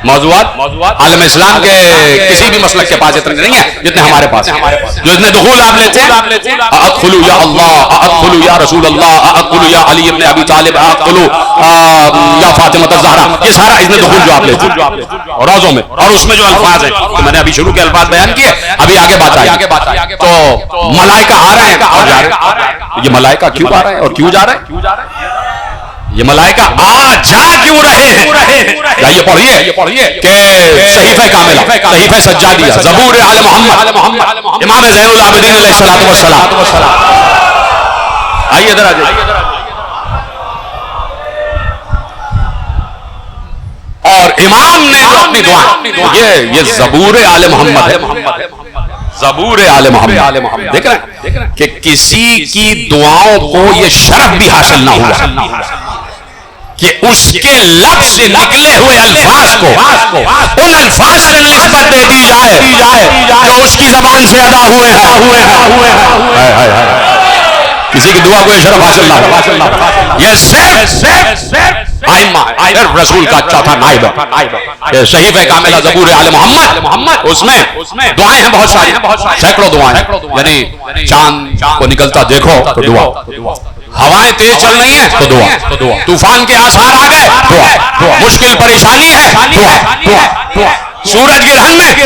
[SPEAKER 1] موضوعات عالم اسلام کے کسی بھی مسلک کے پاس اتنے نہیں ہیں جتنے ہمارے پاس ہیں. جو اتنے دخول آپ لیتے ہیں، ادخلوا یا اللہ، ادخلوا یا رسول اللہ، ادخلوا یا علی ابن ابی طالب، ادخلوا یا فاطمہ الزہرا، یہ سارا اذن دخول جو آپ لیتے ہیں روزوں میں. اور اس میں جو الفاظ ہیں تو میں نے ابھی شروع کے الفاظ بیان کیے، ابھی آگے بات آئی. تو ملائکہ آ رہے ہیں اور جا رہے ہیں. یہ ملائکہ کیوں آ رہے ہیں اور کیوں جا رہے ہیں؟ یہ ملائکہ آ جا کیوں رہے ہیں؟ یہ پڑھیے کہ صحیفہ کاملہ، صحیفہ سجادیہ، زبور آل محمد، امام زین العابدین علیہ الصلوۃ والسلام. آئیے ادھر آجائیے. اور امام نے جو اپنی دعائیں، یہ زبور آل محمد ہے، زبور آل محمد. دیکھ رہے ہیں کہ کسی کی دعاؤں کو یہ شرف بھی حاصل نہ ہوا کہ اس کے لب سے نکلے ہوئے الفاظ کو ان الفاظ سے نسبت دے دی جائے جو اس کی زبان سے ادا ہوئے ہیں. کسی کی دعا کو یہ شرف حاصل نہ ہوا. یہ صرف آئمہ رسول کا چوتھا نائب ہے. صحیفہ کاملہ زبور آل محمد، اس میں دعائیں ہیں بہت ساری، سینکڑوں دعائیں. یعنی چاند کو نکلتا دیکھو تو دعا، ہوائیں تیز چل رہی ہیں تو دعا، طوفان کے آثار آ گئے دعا، مشکل پریشانی ہے دعا، سورج گرہن میں یہ دعا،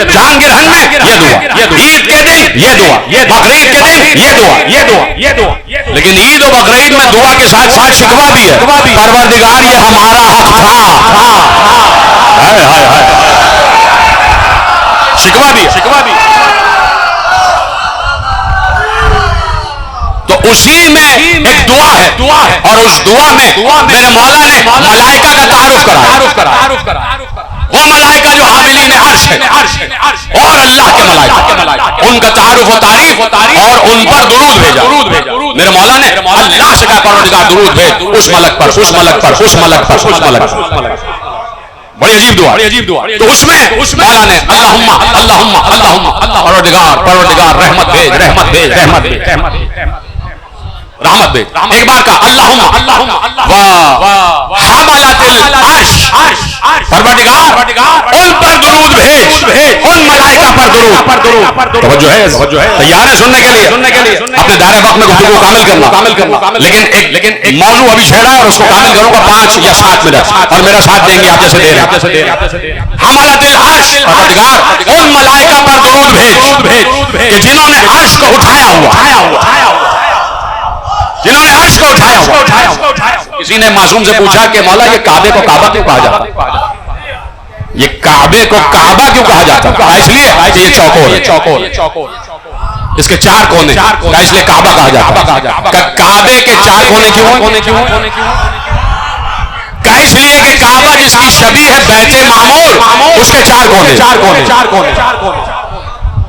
[SPEAKER 1] چاند گرہن میں یہ دعا، عید کے دن یہ دعا، بقرعید کے دن یہ دعا. لیکن عید و بقرعید میں دعا کے ساتھ ساتھ شکوہ بھی ہے. پروردگار یہ ہمارا حق تھا، شکوہ بھی. تو اسی میں ایک دعا ہے اور اس دعا میں میرے مولا نے ملائکہ کا تعارف کرا. وہ ملائکہ جو حاملین عرش ہیں اور اللہ کے ملائکہ، ان کا تعارف و تعریف اور ان پر درود بھیجا. میرے مولا نے اللہ سے کہا پروردگار درود بھیج اس ملک پر، اس ملک پر، اس ملک پر، اس ملک پر. بڑی عجیب دعا. تو اس میں مولا نے اللہم پروردگار رحمت بھیج، رحمت بھیج، رحمت بھیج، رحمت بھیج. ایک بار کا اللہم حملۃ العرش، پروردگار ان پر درود بھیج، ان ملائکہ پر درود. توجہ ہے، تیار ہے سننے کے لیے؟ اپنے دائرہ وقت میں گفتگو کامل کرنا، لیکن ایک موضوع ابھی چھیڑا ہے اور اس کو کامل کروں گا 5 یا 7 منٹ، اور میرا ساتھ دیں گے آپ جیسے دے رہے ہیں. حملۃ العرش، پروردگار ان ملائکہ پر درود بھیج کہ جنہوں نے عرش کو اٹھایا ہوا، جنہوں نے عرش کو اٹھایا ہوا. کسی نے معصوم سے پوچھا کہ مولا یہ کعبے کو کعبہ کیوں کہا جاتا؟ یہ کعبے کو کعبہ کیوں کہا جاتا؟ کہا اس لیے کہ یہ چوکور ہے، اس کے 4 کونے، کہا اس لیے کعبہ کہا جاتا. کعبے کے 4 کونے کیوں؟ کہا اس لیے کہ کعبہ جس کی شبیہ ہے بیت معمور، اس کے 4 کونے.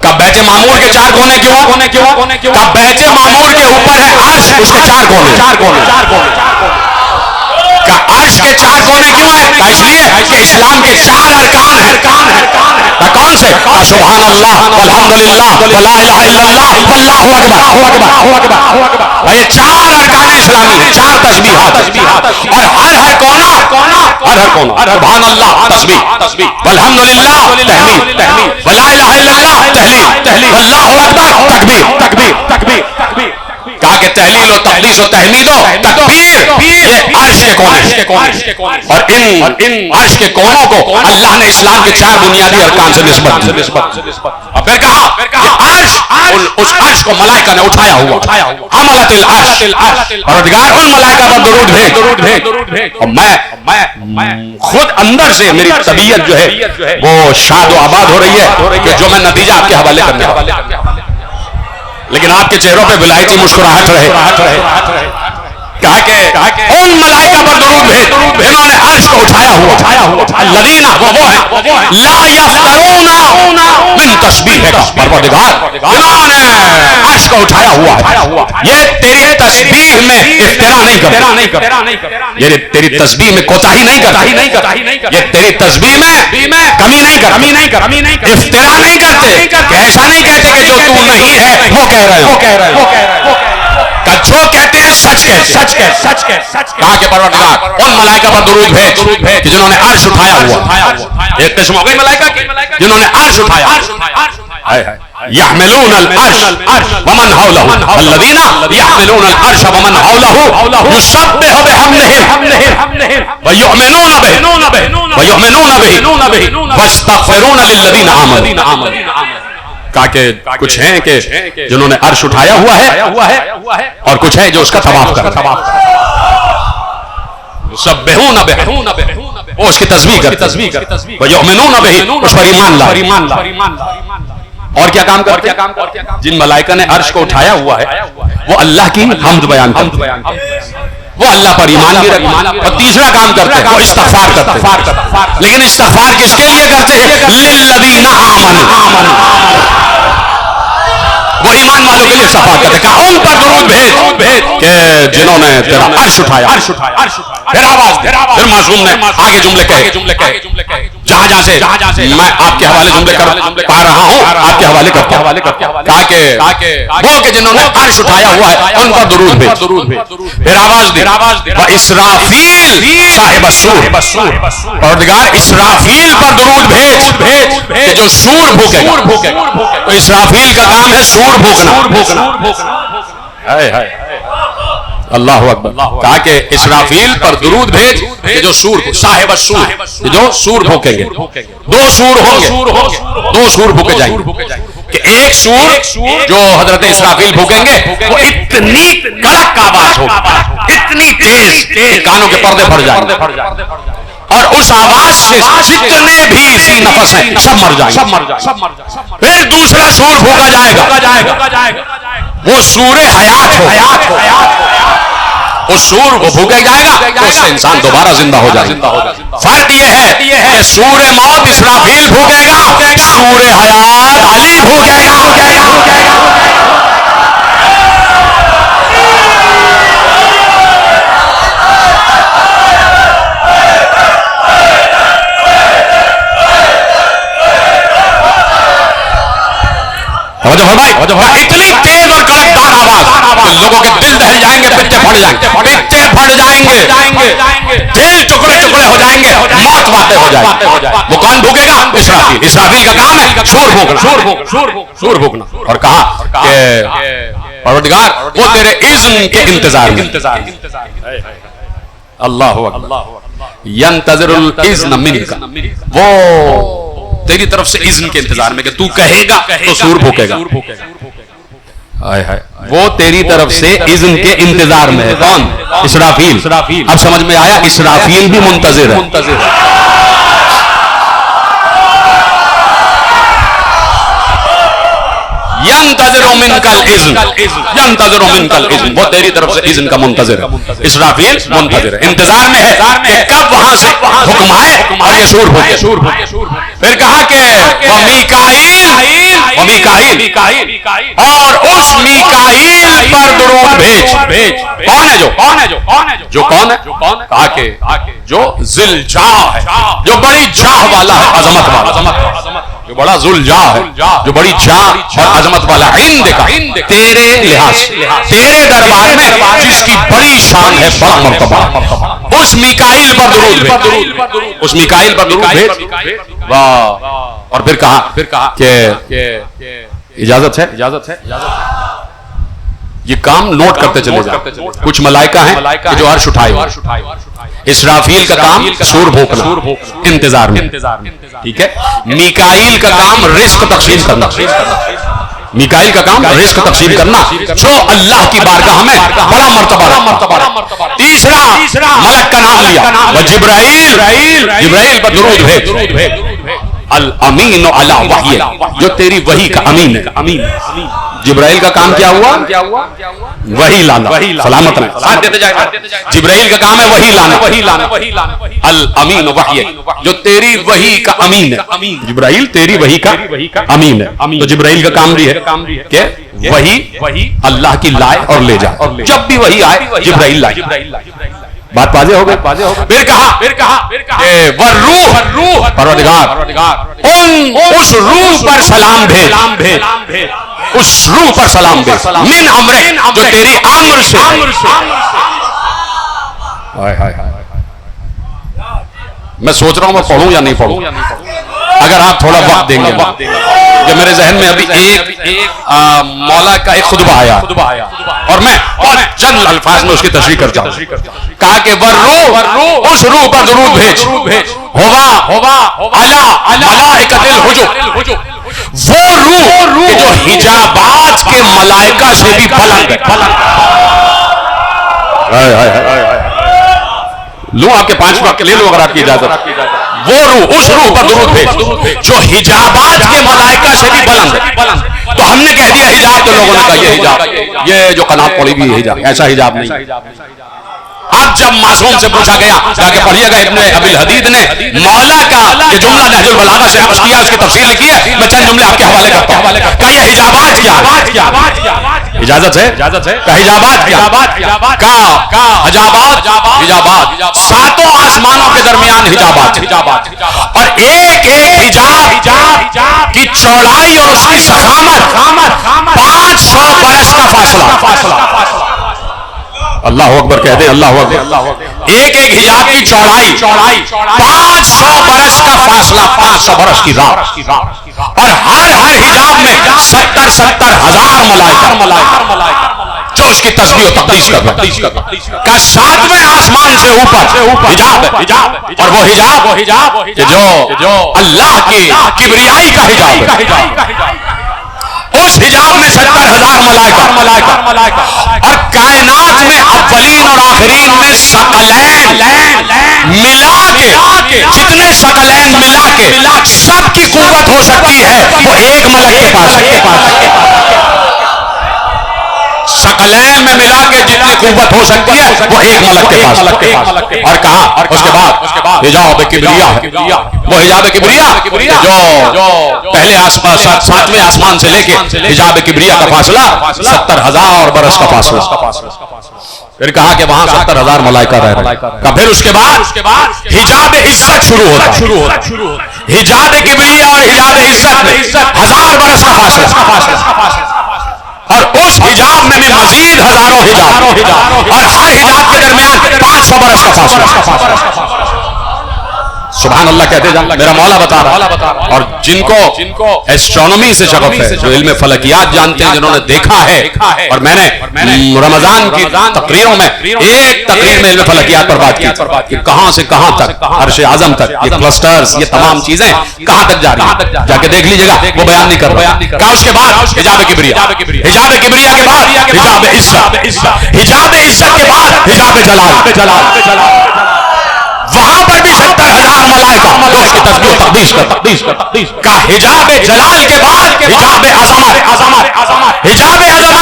[SPEAKER 1] کہ بیت معمور کے 4 کونے کیوں؟ کہ بیت معمور کے اوپر ہے عرش، اس کے 4 کونے. کہ عرش کے 4 کونے کیوں ہیں؟ کہ اس لیے کہ اسلام کے 4 ارکان ہیں. کہ کون سے؟ سبحان اللہ والحمدللہ ولا الہ الا اللہ واللہ اکبر. یہ 4 ارکان اسلامی ہیں، 4 تسبیحات، اور ہر کونا سبحان اللہ تسبیح، والحمدللہ تحمید، ولا الہ الا اللہ تحلیل، واللہ اکبر تکبیر. کہا کہ تحلیل و تقدیس و تحمید و تکبیر یہ عرش کے کونے، اور ان عرش کے کونوں کو اللہ نے اسلام کے 4 بنیادی ارکان سے نسبت. اور پھر کہا اس عرش کو ملائکہ نے اٹھایا ہوا، حملۃ العرش، پروردگار ان ملائکہ پر درود بھیج. اور میں خود اندر سے میری طبیعت جو ہے وہ شاد و آباد ہو رہی ہے کہ جو میں نتیجہ آپ کے حوالے کرنے والا، لیکن آپ کے چہروں پہ ولایتی مسکراہٹ رہے. کہا کہ ان ملائکہ پر درود بھیج جنہوں نے عرش کو اٹھایا ہوا، الذین وہ ہیں لا یفترون من تسبیحک، پروردگار جنہوں نے عرش کو اٹھایا ہوا ہے، یہ تیری تسبیح میں اختراع نہیں کرتے، یہ تیری تسبیح میں کوتاہی نہیں کرتے، یہ تیری تسبیح میں کمی نہیں کرتے، افتراء نہیں کرتے، ایسا نہیں کہتے کہ جو تو نہیں ہے وہ کہہ رہے ہو. کہ جو کہتے ہیں سچ کہتے ہیں. کہا کہ پروردگار ان ملائکہ پر درود بھیج کہ جنہوں نے عرش اٹھایا ہوا. ایک قسم ہو گئی ملائکہ کی جنہوں نے عرش اٹھایا. يحملون العرش ومن حوله الذين يحملون العرش ومن حوله يسبح بحمدهم ويؤمنون به واستغفرون للذين آمنوا. کہا کہ کچھ ہیں کہ جنہوں نے عرش اٹھایا ہوا ہے اور کچھ ہیں جو اس کا طواف کرتے ہیں. يسبحون به وہ اس کی تسبیح کرتے ہیں. ويؤمنون به اس پر ایمان لا. اور کیا کام کرتے ہیں؟ جن ملائکہ نے عرش کو اٹھایا ہوا ہے وہ اللہ کی حمد بیان کرتے ہیں, وہ اللہ پر ایمان بھی رکھتے ہیں. اور تیسرا کام کرتے ہیں وہ استغفار کرتے ہیں. لیکن استغفار کس کے لیے کرتے ہیں؟ للذین آمنوا. وہ ایمان والوں کے لیے استغفار کرتے ہیں. کہا ان پر درود بھیج کہ جنہوں نے تیرا عرش اٹھایا. پھر آواز دے. پھر معصوم نے آگے جملے کہے جہاں سے میں آپ کے حوالے جملے کر پا رہا ہوں, آپ کے حوالے کرتا ہوں. کہا کہ وہ کہ جنہوں نے عرش اٹھایا ہوا ہے ان پر درود بھیج. پھر آواز دے. اسرافیل صاحب السور. پروردگار اسرافیل پر درود بھیج کہ جو سور بھونکے گا. تو اسرافیل کا کام ہے سور بھونکنا. اللہ اکبر. کہا کہ اسرافیل پر درود بھیج کہ جو سور صاحب السور جو سور بھونکیں گے. دو سور ہوں گے, دو سور بھونکے جائیں گے. کہ ایک سور جو حضرت اسرافیل بھونکیں گے وہ اتنی کڑک آواز ہوگی, اتنی تیز کہ کانوں کے پردے پھٹ جائیں گے. اور اس آواز سے جتنے بھی ذی نفس ہیں سب مر جائیں گے. پھر دوسرا سور بھونکا جائے گا, وہ سور حیات ہو. اس سور کو بھونکا جائے گا تو اس سے انسان دوبارہ زندہ ہو جائے گا. فرق یہ ہے کہ سور موت اسرافیل بھونکے گا, سور حیات علی بھونکے گا. اتنی تیز اور کڑکدار آواز لوگوں کے دل دہل جائیں گے, پچے پھٹ جائیں گے, دل ٹکڑے ہو جائیں گے, موت واقع ہو جائے. وہ کون بھونکے گا؟ اسرافیل. اسرافیل کا کام ہے سور بھونکنا. اور کہا کہ پروردگار وہ تیرے اذن کے انتظار میں. اللہ اکبر. ینتظر الاذن منک, وہ تیری طرف سے اذن کے انتظار میں کہ تو کہے گا تو سور بھونکے گا. وہ تیری طرف سے اذن کے انتظار میں ہے. کون؟ اسرافیل. اب سمجھ میں آیا اسرافیل بھی منتظر ہے. ینتظر منک الاذن, وہ تیری طرف سے اذن کا منتظر ہے. اسرافیل منتظر ہے, انتظار میں ہے کہ کب وہاں سے حکم آئے اور یہ سور بھونکے. پھر کہا کہ ومیکائیل, اور اس میکائیل پر درود بھیج. کون ہے جو کون ہے؟ کہا کہ جو ذل جاہ ہے, جو بڑی جاہ والا ہے, عظمت والا, جو بڑا ذل جاہ ہے, جو بڑی جاہ اور عظمت والا. تیرے لحاظ تیرے دربار میں جس کی بڑی شان ہے, بڑا مرتبہ, اس میکائیل پر درود. اس میکائیل پر درود بھیج. واہ. اور پھر کہا کہ اجازت ہے یہ کام نوٹ کرتے چلے جائیں. کچھ ملائکہ ہیں جو عرش اٹھائے. اسرافیل کا کام سور بھونکنا انتظار میں, ٹھیک ہے. میکائیل کا کام رزق تقسیم کرنا. میکائیل کا کام رزق تقسیم کرنا جو اللہ کی بارگاہ میں بڑا مرتبہ. تیسرا ملک کا نام لیا, جبرائیل پر درود بھیج. الامین علی وحی, جو تیری وحی کا امین ہے. جبرائیل کا کام کیا ہوا؟ وحی لانا, سلامت رہے, ساتھ دیتے جائے. جبرائیل کا کام ہے وحی لانا. الامین وحی, جو تیری وحی کا امین ہے. جبرائیل تیری وحی کا امین ہے. تو جبرائیل کا کام بھی ہے کہ وحی اللہ کی لائے اور لے جائے. جب بھی وحی آئے جبرائیل لائے. بات واضح ہو گئی. پھر کہا والروح, پروردگار اس روح پر سلام بھیج اس روح پر سلام بھیج من امرک جو تیری امر سے میں سوچ رہا ہوں میں پڑھوں یا نہیں پڑھوں اگر آپ تھوڑا وقت دیں گے کہ میرے ذہن میں ابھی ایک مولا کا ایک خطبہ آیا اور میں بہت چند الفاظ میں اس کی تشریح کرتا ہوں. کہا کہ والروح اس روح پر درود بھیج ہوا علی ملائکۃ الحجب وہ روح کہ جو حجابات کے ملائکہ سے بھی بلند ہے. لوں آپ کے 5 وقت لے لوں اگر آپ کی اجازت. وہ روح اس روح پر درود بھیج جو حجابات کے ملائکہ سے بھی بلند ہے. تو ہم نے کہہ دیا حجاب تو لوگوں نے کہا یہ حجاب یہ جو قنات پڑی ہوئی حجاب ایسا حجاب نہیں. اب جب معصوم سے پوچھا گیا جا کے پڑھیے گا ابن ابی الحدید نے مولا کا یہ جملہ نہج البلاغہ سے عرض کیا اس کی تفسیر لکھی ہے میں چند جملے آپ کے حوالے کرتا ہوں. کہ یہ حجابات کیا اجازت ہے کہ حجابات کیا حجابات ساتوں آسمانوں کے درمیان حجابات اور ایک حجاب کی چوڑائی اور اس کی ضخامت 500 برس کا فاصلہ. اللہ اکبر کہہ دیں اللہ اکبر. ایک حجاب کی چوڑائی 500 برس کا فاصلہ 500 برس کی راہ اور ہر حجاب میں 70,000 ملائکہ جو اس کی تسبیح و تقدیس کر رہے ہیں. کا 7ویں آسمان سے اوپر حجاب اور وہ حجاب کہ جو اللہ کی کبریائی کا حجاب ہے. اس حجاب میں 70,000 ملائکہ اور کائنات میں اولین اور آخرین میں ثقلین ملا کے جتنے ثقلین ملا کے سب کی قوت ہو سکتی ہے وہ ایک ملک کے پاس ہے. ثقلین میں ملا کے جتنی قوت ہو سکتی ہے وہ ایک ملک کے پاس. اور کہا اس کے بعد حجاب کبریا ہے. وہ حجاب کبریا جو پہلے 7ویں آسمان سے لے کے حجاب کبریا کا فاصلہ 70,000 برس کا فاصلہ. پھر کہا کہ وہاں 70,000 ملائکہ رہ رہے ہیں. پھر اس کے بعد حجاب عزت شروع ہوتا. حجاب کبریا اور حجاب عزت میں 1000 برس کا فاصلہ اور اس حجاب میں بھی مزید ہزاروں حجاب اور ہر حجاب کے درمیان 500 برس کا فاصلہ. سبحان اللہ کہتے جائیں. میرا مولا بتا رہا اور جن کو ایسٹرونومی سے شغف ہے جو علم فلکیات جانتے ہیں جنہوں نے دیکھا ہے اور میں نے رمضان کی تقریروں میں ایک تقریر میں علم فلکیات پر بات کی کہ کہاں سے کہاں تک عرش اعظم تک یہ کلسٹرز یہ تمام چیزیں کہاں تک جا رہی ہیں جا کے دیکھ لیجئے گا وہ بیان نہیں کر رہا. کہا اس کے بعد حجاب کبریا کے بعد حجاب عزت کے بعد حجاب جلال. وہاں پر بھی 70,000 ملائکہ جو اس کی تسبیح و تقدیس کا. حجاب جلال کے بعد حجاب عظمت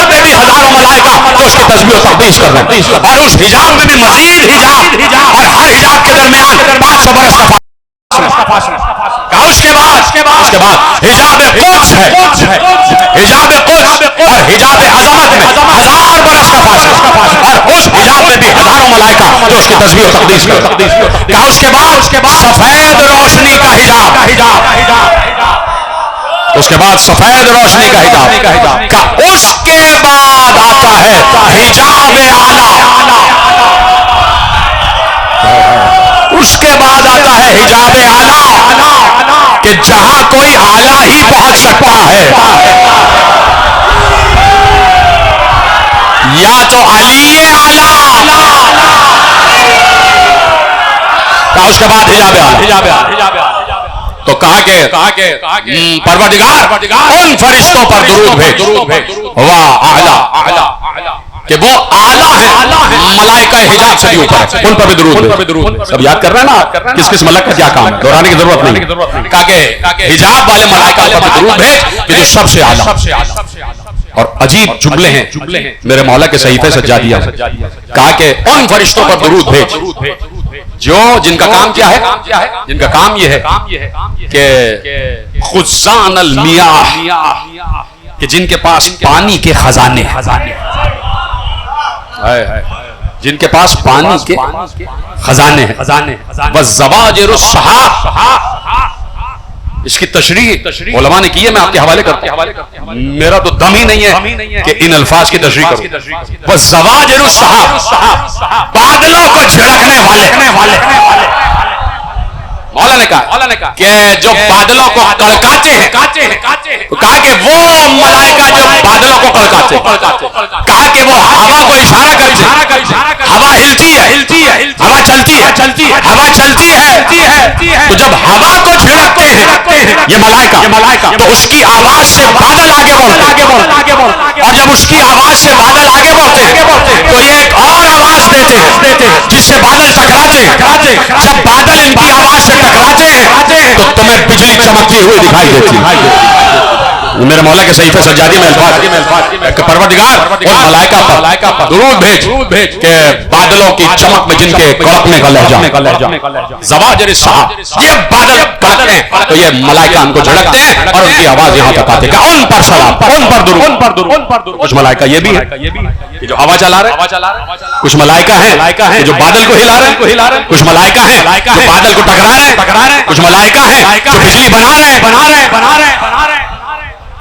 [SPEAKER 1] میں بھی ہزاروں ملائکہ جو اس کی تسبیح و تقدیس کر رہے ہیں. اور اس حجاب میں بھی مزید حجاب اور ہر حجاب کے درمیان 500 برس کا فاصلہ. کہا اس کے بعد حجاب قدس ہے. حجاب قدس اور حجاب عظمت میں 1000 برس کا فاصلہ اور اس حجاب میں بھی ہزاروں ملائکہ جو اس کی تسبیح و تقدیس کرتے ہیں. کہا اس کے بعد سفید روشنی کا حجاب. اس کے بعد سفید روشنی کا حجاب. کہا اس کے بعد آتا ہے حجاب اعلی. اس کے بعد آتا ہے حجاب اعلی کہ جہاں کوئی اعلی ہی پہنچ سکتا ہے یا تو علی اعلی. اس کے بعد حجاب اعلی. تو کہا کہ پروردگار ان فرشتوں پر درود بھیج واہ اعلی کہ وہ اعلیٰ ہیں ملائکہ حجاب سے بھی اوپر ان پر بھی درود. سب یاد کر رہے ہیں نا کس ملک کا کیا کام ہے دہرانے کی ضرورت نہیں. کہا کہ حجاب والے ملائکہ پر بھی درود بھیج کہ جو سب سے اعلیٰ. اور عجیب جملے ہیں میرے مولا کے صحیفے سجادیہ میں. کہا کہ ان فرشتوں پر درود بھیج جن کا کام کیا ہے جن کا کام یہ ہے کہ خزان المیاہ کہ جن کے پاس پانی کے خزانے جن کے پاس پانی کے خزانے ہیں. والزواجر السحاب اس کی تشریح علماء نے کی ہے، میں آپ کے حوالے کرتا ہوں، میرا تو دم ہی نہیں ہے کہ ان الفاظ کی تشریح کروں. وَالزَّوَاجِرُ السَّحَابِ، بادلوں کو جھڑکنے والے. مولا نے کہا کہ جو بادلوں کو کڑکاتے ہیں، کہا کہ وہ ملائکہ جو بادلوں کو کڑکاتے ہیں، کہا کہ وہ ہوا کو اشارہ کرتے ہیں، ہوا ہلتی ہے، ہوا چلتی ہے، تو جب ہوا کو جھڑکتے ہیں یہ ملائکہ، تو اس کی آواز سے بادل آگے بڑھتے ہیں، اور جب اس کی آواز سے بادل آگے بڑھتے ہیں تو یہ ایک اور آواز دیتے ہیں جس سے بادل ٹکراتے ہیں. جب بادل ان کی آواز سے ٹکراتے ہیں تو تمہیں بجلی چمکتی ہوئی دکھائی دیتی ہے. میرے مولا کے صحیفہ سجادی میں الفاظ کہ پروردگار اور ملائکہ پر درود بھیج کہ بادلوں کی چمک میں جن کے کڑکنے کا لہجہ. زواجر السحاب، یہ بادل کڑکتے ہیں تو یہ ملائکہ ان کو جھڑکتے ہیں اور ان کی آواز یہاں تک آتی ہے کہ ان پر سلام، ان پر درود. کچھ ملائکہ یہ بھی ہے جو ہوا چلا رہے ہیں، کچھ ملائکہ ہیں جو بادل کو ہلا رہے ہیں، کچھ ملائکہ ہیں جو بادل کو ٹکرا رہے ہیں، کچھ ملائکہ ہیں جو بجلی بنا رہے ہیں.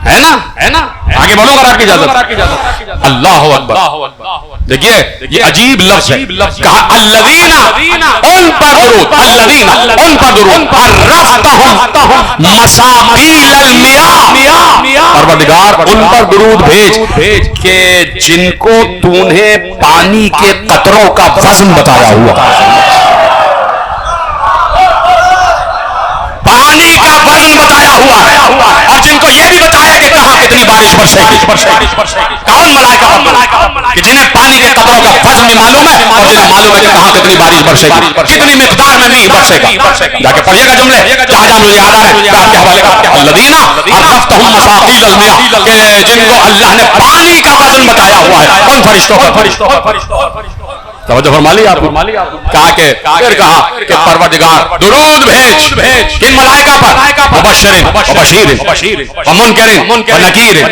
[SPEAKER 1] ہے نا؟ آگے بڑھو اگر آپ کی اجازت. اللہ اکبر. دیکھیے یہ عجیب لفظ ہے، کہا الذین، ان پر درود، الذین ان پر درود، عرفتہم مساقیل المیاہ، پروردگار ان پر درود بھیج کہ جن کو تو نے پانی کے قطروں کا وزن بتایا ہوا، پانی کا وزن بتایا ہوا ہے، اور جن کو یہ بھی بتایا کہ کہاں کتنی بارش برسے گی. کون ملائکہ کہ جنہیں پانی کے قطروں کا وزن بھی معلوم ہے اور جنہیں معلوم ہے کہ کہاں کتنی بارش برسے گی، کتنی مقدار میں بھی برسے گا. جا کے پڑھیے گا جملے، جہاں مجھے یاد آ رہا ہے آپ کے حوالے کا الذین عرفتہم مساقیل المیاہ، کہ جن کو اللہ نے پانی کا وزن بتایا ہوا ہے ان فرشتوں پر. توجہ فرما لی آپ، کہا کہ پھر کہا کہ پروردگار درود بھیج کن ملائکہ پر، مبشرین وبشیر ومنکرین ونکیر.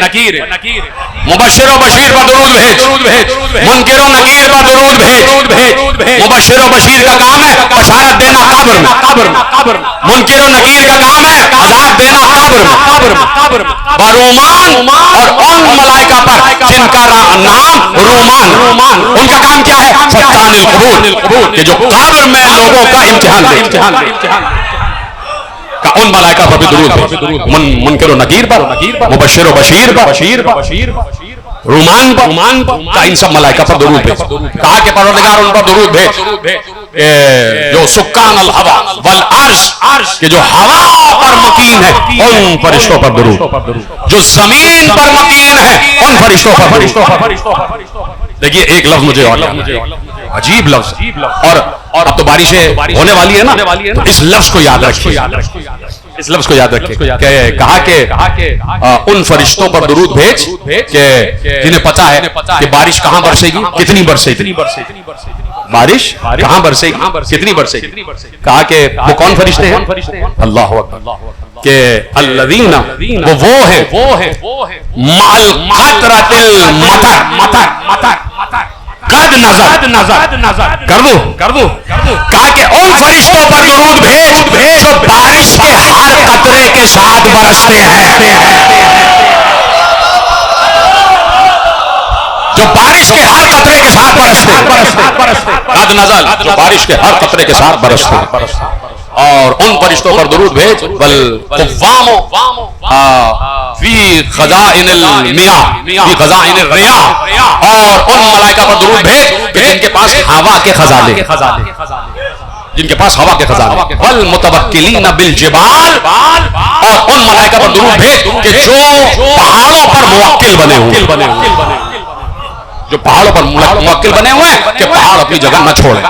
[SPEAKER 1] مبشر و بشیر پر درود بھیج، منکر و نکیر پر درود بھیج. مبشر و بشیر کا کام ہے بشارت دینا قبر میں، منکر و نکیر کا کام ہے عذاب دینا قبر میں. برومان، اور ان ملائکہ پر جن کا نام رومان، ان کا کام کیا ہے؟ فتان القبور، کہ جو قبر میں لوگوں کا امتحان دے. ان ملائکہ پر بھی درود، منکر و نکیر پر، مبشر و بشیر پر، رومان پر، ان سب ملائکہ پر درود بھیج. کہا کہ پروردگار ان پر درود بھیج جو سکان الہوا والعرش، کہ جو ہوا پر مقیم ہے ان فرشتوں پر درود، جو زمین پر مقیم ہے ان فرشتوں پر. دیکھیے ایک لفظ مجھے اور عجیب لفظ، اور اب تو بارشیں ہونے والی ہے نا، تو اس لفظ کو یاد رکھیے، اس لفظ کو یاد رکھیے کہ کہا کہ ان فرشتوں پر درود بھیج کہ جنہیں پتا ہے کہ بارش کہاں برسے گی، کتنی برسے گی، بارش کہاں برسے گی، کتنی برسے گی. کہا کہ وہ کون فرشتے ہیں؟ اللہ اکبر. کہ الذین، وہ ہیں مع القطرۃ المطر، قد نظر کر دو. کہا کہ ان فرشتوں پر درود بھیج جو بارش کے ہر قطرے کے ساتھ برستے ہیں، جو بارش کے ہر قطرے کے ساتھ برستے ہیں. قد نزل، جو بارش کے ہر قطرے کے ساتھ برستے ہیں. اور ان فرشتوں پر درود بھیج والقوام فی خزائن المیاہ، فی خزائن الریاح، اور ان ملائکہ پر درود بھیج کہ جن کے پاس ہوا کے خزانے، جن کے پاس ہوا کے خزانے. والمتوکلین بالجبال، اور ان ملائکہ پر درود بھیج کہ جو پہاڑوں پر موکل بنے ہوئے، جو پہاڑوں پر موکل بنے ہوئے ہیں کہ پہاڑ اپنی جگہ نہ چھوڑیں،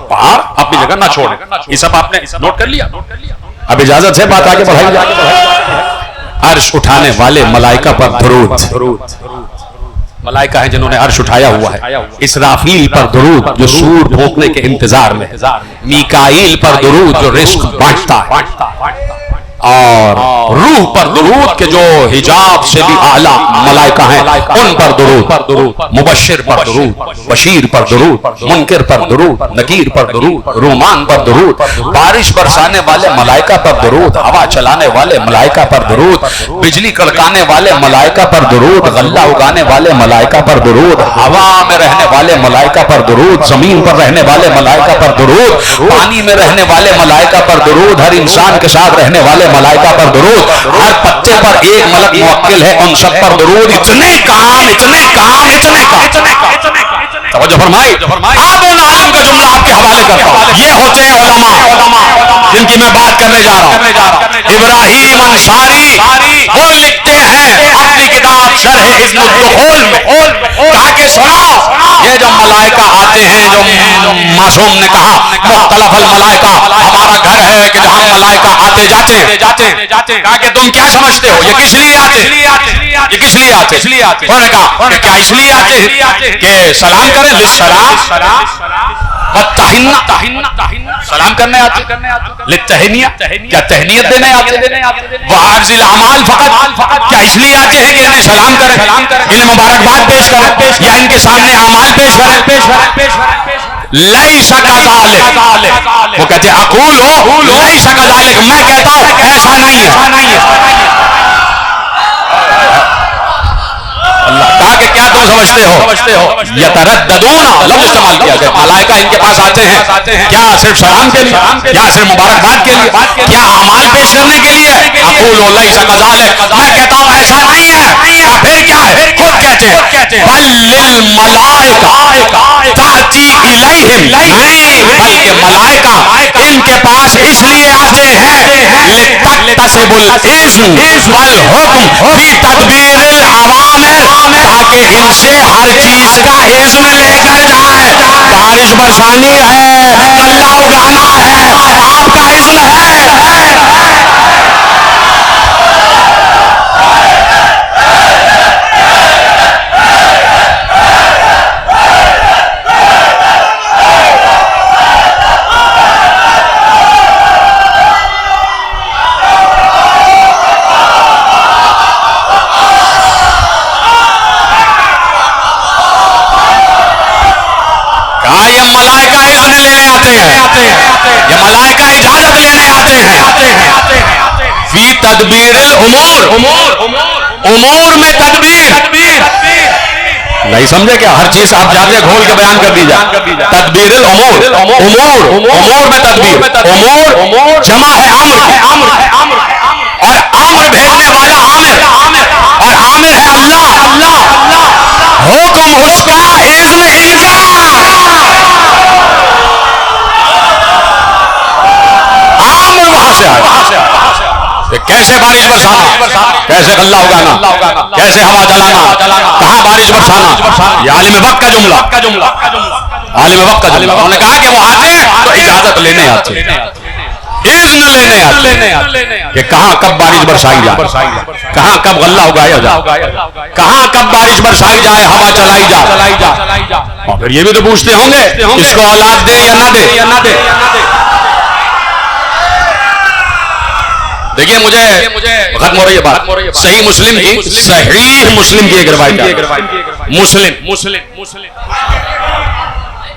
[SPEAKER 1] پہاڑ اپنی جگہ نہ چھوڑیں. یہ سب آپ نے نوٹ کر لیا. اب اجازت ہے بات آگے بڑھائیں گے. عرش اٹھانے والے ملائکہ پر درود، ملائکہ ہیں جنہوں نے عرش اٹھایا ہوا ہے. اسرافیل پر درود جو سور بھونکنے کے انتظار میں، میکائیل پر درود جو رزق بانٹتا ہے، اور روح پر درود کے جو حجاب سے بھی اعلیٰ ملائکہ ہیں ان پر درود، مبشر پر درود، بشیر پر درود، منکر پر درود، نکیر پر درود، رومان پر درود، بارش برسانے والے ملائکہ پر درود، ہوا چلانے والے ملائکہ پر درود، بجلی کڑکانے والے ملائکہ پر درود، غلہ اگانے والے ملائکہ پر درود، ہوا میں رہنے والے ملائکہ پر درود، زمین پر رہنے والے ملائکہ پر درود، پانی میں رہنے والے ملائکہ پر درود، ہر انسان کے ساتھ رہنے والے ملائکہ پر درود، ہر پتے پر ایک ملک موکل ہے ان سب پر درود. اتنے کام توجہ فرمائی. آپ ان عالم کا جملہ آپ کے حوالے کرتا ہوں. یہ ہوتے ہیں علماء جن کی میں بات کرنے جا رہا ہوں. ابراہیم انصاری وہ لکھتے ہیں اپنی کتاب شرح اذن الدخول میں کہا کہ سنو یہ جو ملائکہ آتے ہیں جو معصوم نے کہا مختلف الملائکہ ہمارا گھر ہے کہ جہاں ملائکہ آتے جاتے ہیں. کہا کہ تم کیا سمجھتے ہو یہ کس لیے آتے ہیں؟ یہ کس لیے آتے ہیں؟ انہوں نے کہا کہ کیا اس لیے آتے ہیں کہ سلام کریں للسلام سلام کرنے آتے للتہنیہ کیا تہنیت دینے آتے وعرض الاعمال فقط کیا اس لیے آتے ہیں کہ انہیں سلام کریں انہیں مبارکباد پیش کریں یا ان کے سامنے اعمال پیش کریں؟ لیس کذالک وہ کہتے ہیں اقول لیس کذالک میں کہتا ہوں ایسا نہیں ہے. اللہ کہا کہ کیا تم سمجھتے ہو یترددون لفظ استعمال کیا گیا ملائکہ ان کے پاس آتے ہیں کیا صرف سلام کے لیے یا صرف مبارکباد کے لیے کیا اعمال پیش کرنے کے لیے؟ اقول لیس کذالک میں کہتا ہوں ایسا نہیں ہے. پھر کیا ہے؟ خود کہتے ہیں بل للملائکہ تأتی الیہم نہیں بلکہ ملائکہ ان کے پاس اس لیے آتے ہیں لتکتسب الاذن والحکم فی تدبیر العوامر تاکہ ان سے ہر چیز کا اذن لے کر جائیں. بارش برسانی ہے غلہ اگانا ہے آپ کا اذن ہے. یہ ملائکہ اذن لینے آتے ہیں یہ ملائکہ اجازت لینے آتے ہیں فی تدبیر الامور امور میں تدبیر نہیں سمجھے کیا ہر چیز آپ جاتے کھول کے بیان کر دی جائے. تدبیر امور میں تدبیر امور جمع ہے امر اور امر بھیجنے والا عامر اور عامر ہے اللہ حکم اس کا اذن ان کا. عامر وہاں سے آئے کیسے بارش برسانا کیسے غلہ اگانا کیسے ہوا چلانا کہاں بارش برسانا یہ عالم وقت کا جملہ عالم وقت کا جملہ. انہوں نے کہا کہ وہ آتے ہیں تو اجازت لینے آتے اذن لینے آتے کہ کہاں کب بارش برسائی جائے کہاں کب غلہ اگایا جائے کہاں کب بارش برسائی جائے ہوا چلائی جائے. اور پھر یہ بھی تو پوچھتے ہوں گے اس کو اولاد دے یا نہ دے. دیکھیے مجھے ختم ہو رہی ہے بات. صحیح مسلم کی ایک روایت مسلم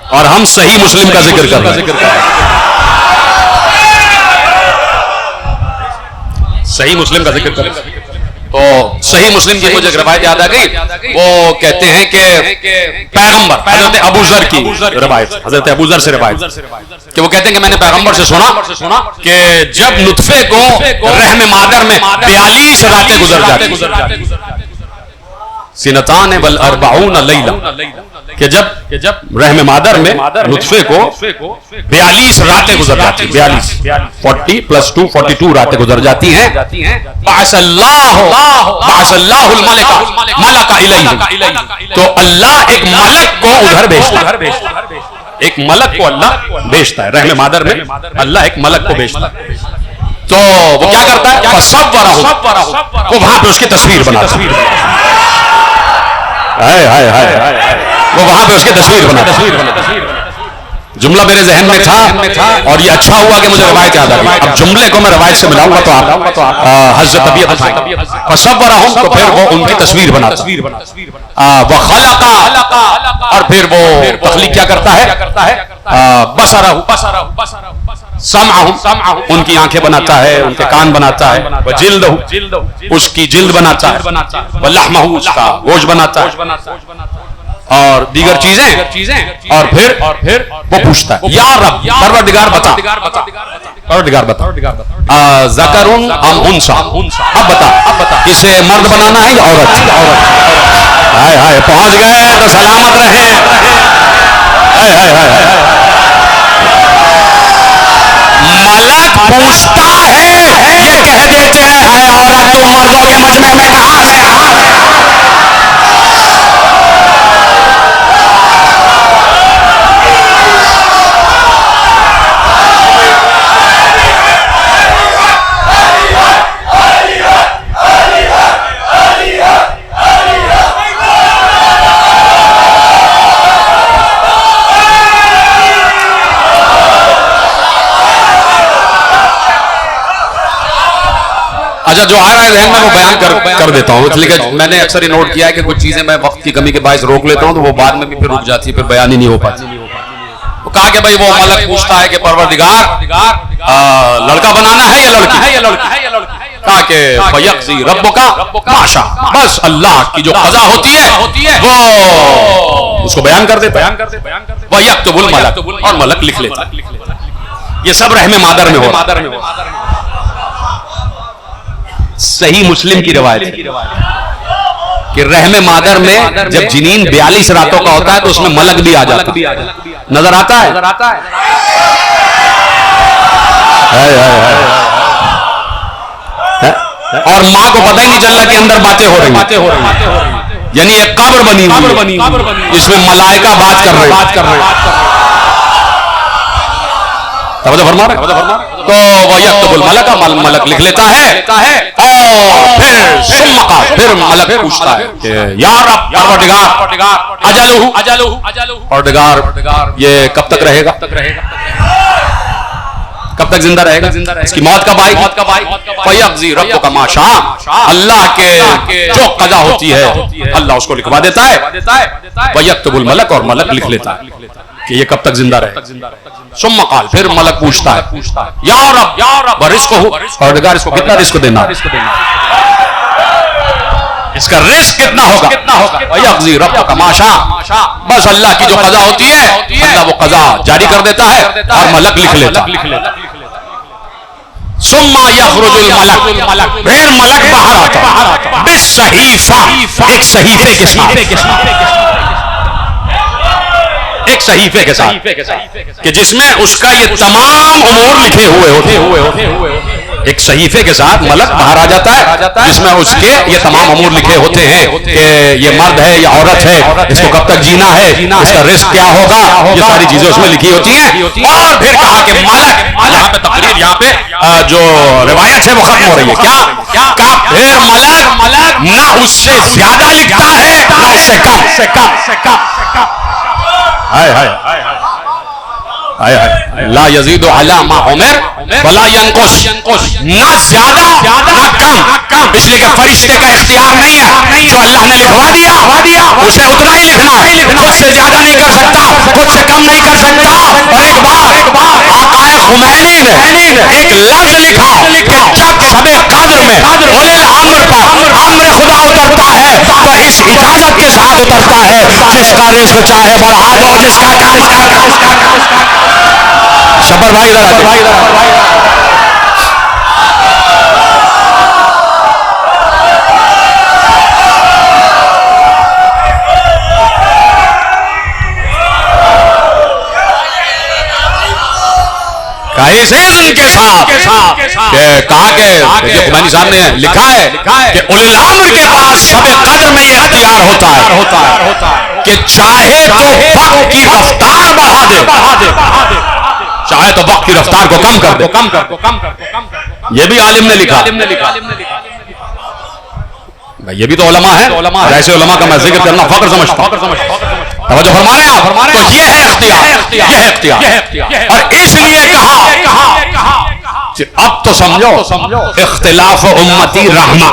[SPEAKER 1] اور ہم صحیح مسلم کا ذکر کر رہے ہیں. صحیح مسلم کا ذکر کر رہے ہیں تو صحیح مسلم کی مجھے روایت یاد آ گئی. وہ کہتے ہیں کہ پیغمبر حضرت ابو ذر کی روایت حضرت ابو ذر سے روایت کہ وہ کہتے ہیں کہ میں نے پیغمبر سے سنا کہ جب نطفے کو رحم مادر میں 42 راتیں گزر جاتی سنتان بل 40 لیلہ کہ جب رحم مادر میں نطفے کو 42 راتیں گزر جاتی 40 + 2 42 راتیں گزر جاتی ہیں. بعث اللہ الملک الیہ تو اللہ ایک ملک کو ادھر بھیجتا ہے. ایک ملک کو اللہ بھیجتا ہے رحم مادر میں اللہ ایک ملک کو بھیجتا ہے. تو وہ کیا کرتا ہے فصورہ وہ وہاں پہ اس کی تصویر بناتا ہے. وہ وہاں پہ اس کی تصویر بناتا ہے. جملہ میرے ذہن میں تھا اور یہ اچھا ہوا کہ مجھے روایت یاد آ گئی. اب جملے کو میں روایت سے ملاؤں گا تو آپ حضرت طبیعت بتائیں. فصورہم تو پھر وہ ان کی تصویر بناتا وخلق اور پھر وہ تخلیق کیا کرتا ہے بصرہ سمعہم ان کی آنکھیں بناتا ہے ان کے کان بناتا ہے وجلدہ اس کی جلد بناتا ہے ولحمہ اس کا گوشت بناتا ہے اور دیگر چیزیں اور پھر وہ پوچھتا ہے یا رب پروردگار بتا ذکر ام انثی اب بتا اسے مرد بنانا ہے یا عورت. ہائے ہائے پہنچ گئے تو سلامت رہیں. ہائے ہائے ہائے ملک پوچھتا ہے یہ کہہ دیتے ہیں اے عورت تم مردوں کے مجمع میں کہاں سے اچھا جو آ رہا ہے ذہن میں وہ بیان کر دیتا ہوں. اس لیے کہ میں نے اکثر یہ نوٹ کیا ہے کہ کچھ چیزیں میں وقت کی کمی کے باعث روک لیتا ہوں تو وہ بعد میں بھی پھر رک جاتی ہے پھر بیان ہی نہیں ہو پاتی. وہ کہا کہ بھائی وہ ملک پوچھتا ہے کہ پروردگار لڑکا بنانا ہے یا لڑکی. کہا کہ فیقضی ربک ما شاء بس اللہ کی جو قضا ہوتی ہے وہ اس کو بیان کر دیتا ہے. ویکتب الملک اور ملک لکھ لیتا ہے. یہ سب رحم مادر میں ہو. صحیح مسلم کی روایت ہے کہ رحم مادر میں جب جنین 42 راتوں کا ہوتا ہے تو اس میں ملک بھی آ جاتا ہے. نظر آتا ہے اور ماں کو پتہ ہی نہیں چل رہا کہ اندر باتیں ہو رہی ہیں. یعنی ایک قبر بنی جس میں ملائکہ بات کر رہے توجہ فرما رہے. تو وہ یکتب الملک ملک لکھ لیتا ہے اور پھر ملک پوچھتا ہے کہ یا رب پروردگار اجلہ پروردگار یہ کب تک رہے گا کب تک زندہ رہے گا اس کی موت کب آئے گی. فیقضی ربک ما شاء اللہ کے جو قضا ہوتی ہے اللہ اس کو لکھوا دیتا ہے. ویکتب الملک اور ملک لکھ لیتا ہے کہ یہ کب تک زندہ رہے. ثم قال پھر ملک پوچھتا ہے یا رب ورزقہ پروردگار اس کو کتنا رزق دینا اس کا رزق کتنا ہوگا. ویقضی ربک ما شاء بس اللہ کی جو قضا ہوتی ہے اللہ وہ قضا جاری کر دیتا ہے اور ملک لکھ لیتا ہے. ثم یخرج الملک پھر ملک باہر آتا بالصحیفہ ایک صحیفے کے ساتھ کہ جس میں اس کا یہ تمام امور لکھے ہوئے ہوتے. ایک صحیفے کے ساتھ ملک باہر آ جاتا ہے جس میں اس کے یہ تمام امور لکھے ہوتے ہیں کہ یہ مرد ہے یا عورت ہے اس کو کب تک جینا ہے اس کا رزق کیا ہوگا یہ ساری چیزیں اس میں لکھی ہوتی ہیں. اور پھر کہا کہ ملک یہاں پہ تقریر یہاں پہ جو روایت ہے وہ ختم ہو رہی ہے. کیا پھر ملک نہ اس سے زیادہ لکھتا ہے نہ اس سے کم. لا یزید علی ما عمر ولا ینقص نہ زیادہ نہ کم اس لیے کہ فرشتے کا اختیار نہیں ہے. جو اللہ نے لکھوا دیا اسے اتنا ہی لکھنا ہے. خود سے زیادہ نہیں کر سکتا خود سے کم نہیں کر سکتا. اور ایک بات آقائے خمینی نے ایک لفظ لکھا کہ جب شب قدر میں اولل امر پر امر خدا اترتا ہے تو اس اجازت کے ساتھ اترتا ہے جس کا رزق چاہے بڑھا دو جس کا شبر بھائی ایسے ان کے ساتھ کہا کہ جو خمینی صاحب نے لکھا ہے کہ اولی الامر کے پاس شب قدر میں یہ اختیار ہوتا ہے کہ چاہے تو وقت کی رفتار بڑھا دے چاہے تو وقت کی رفتار کو کم کر دے. یہ بھی عالم نے لکھا. یہ بھی تو علماء ہے. ایسے علماء کا میں ذکر کرنا فخر سمجھتا ہوں. توجہ فرما رہے ہیں. تو یہ ہے اختیار، یہ ہے اختیار. اور اس لیے کہا کہ اب تو سمجھو اختلاف امتی رحمہ.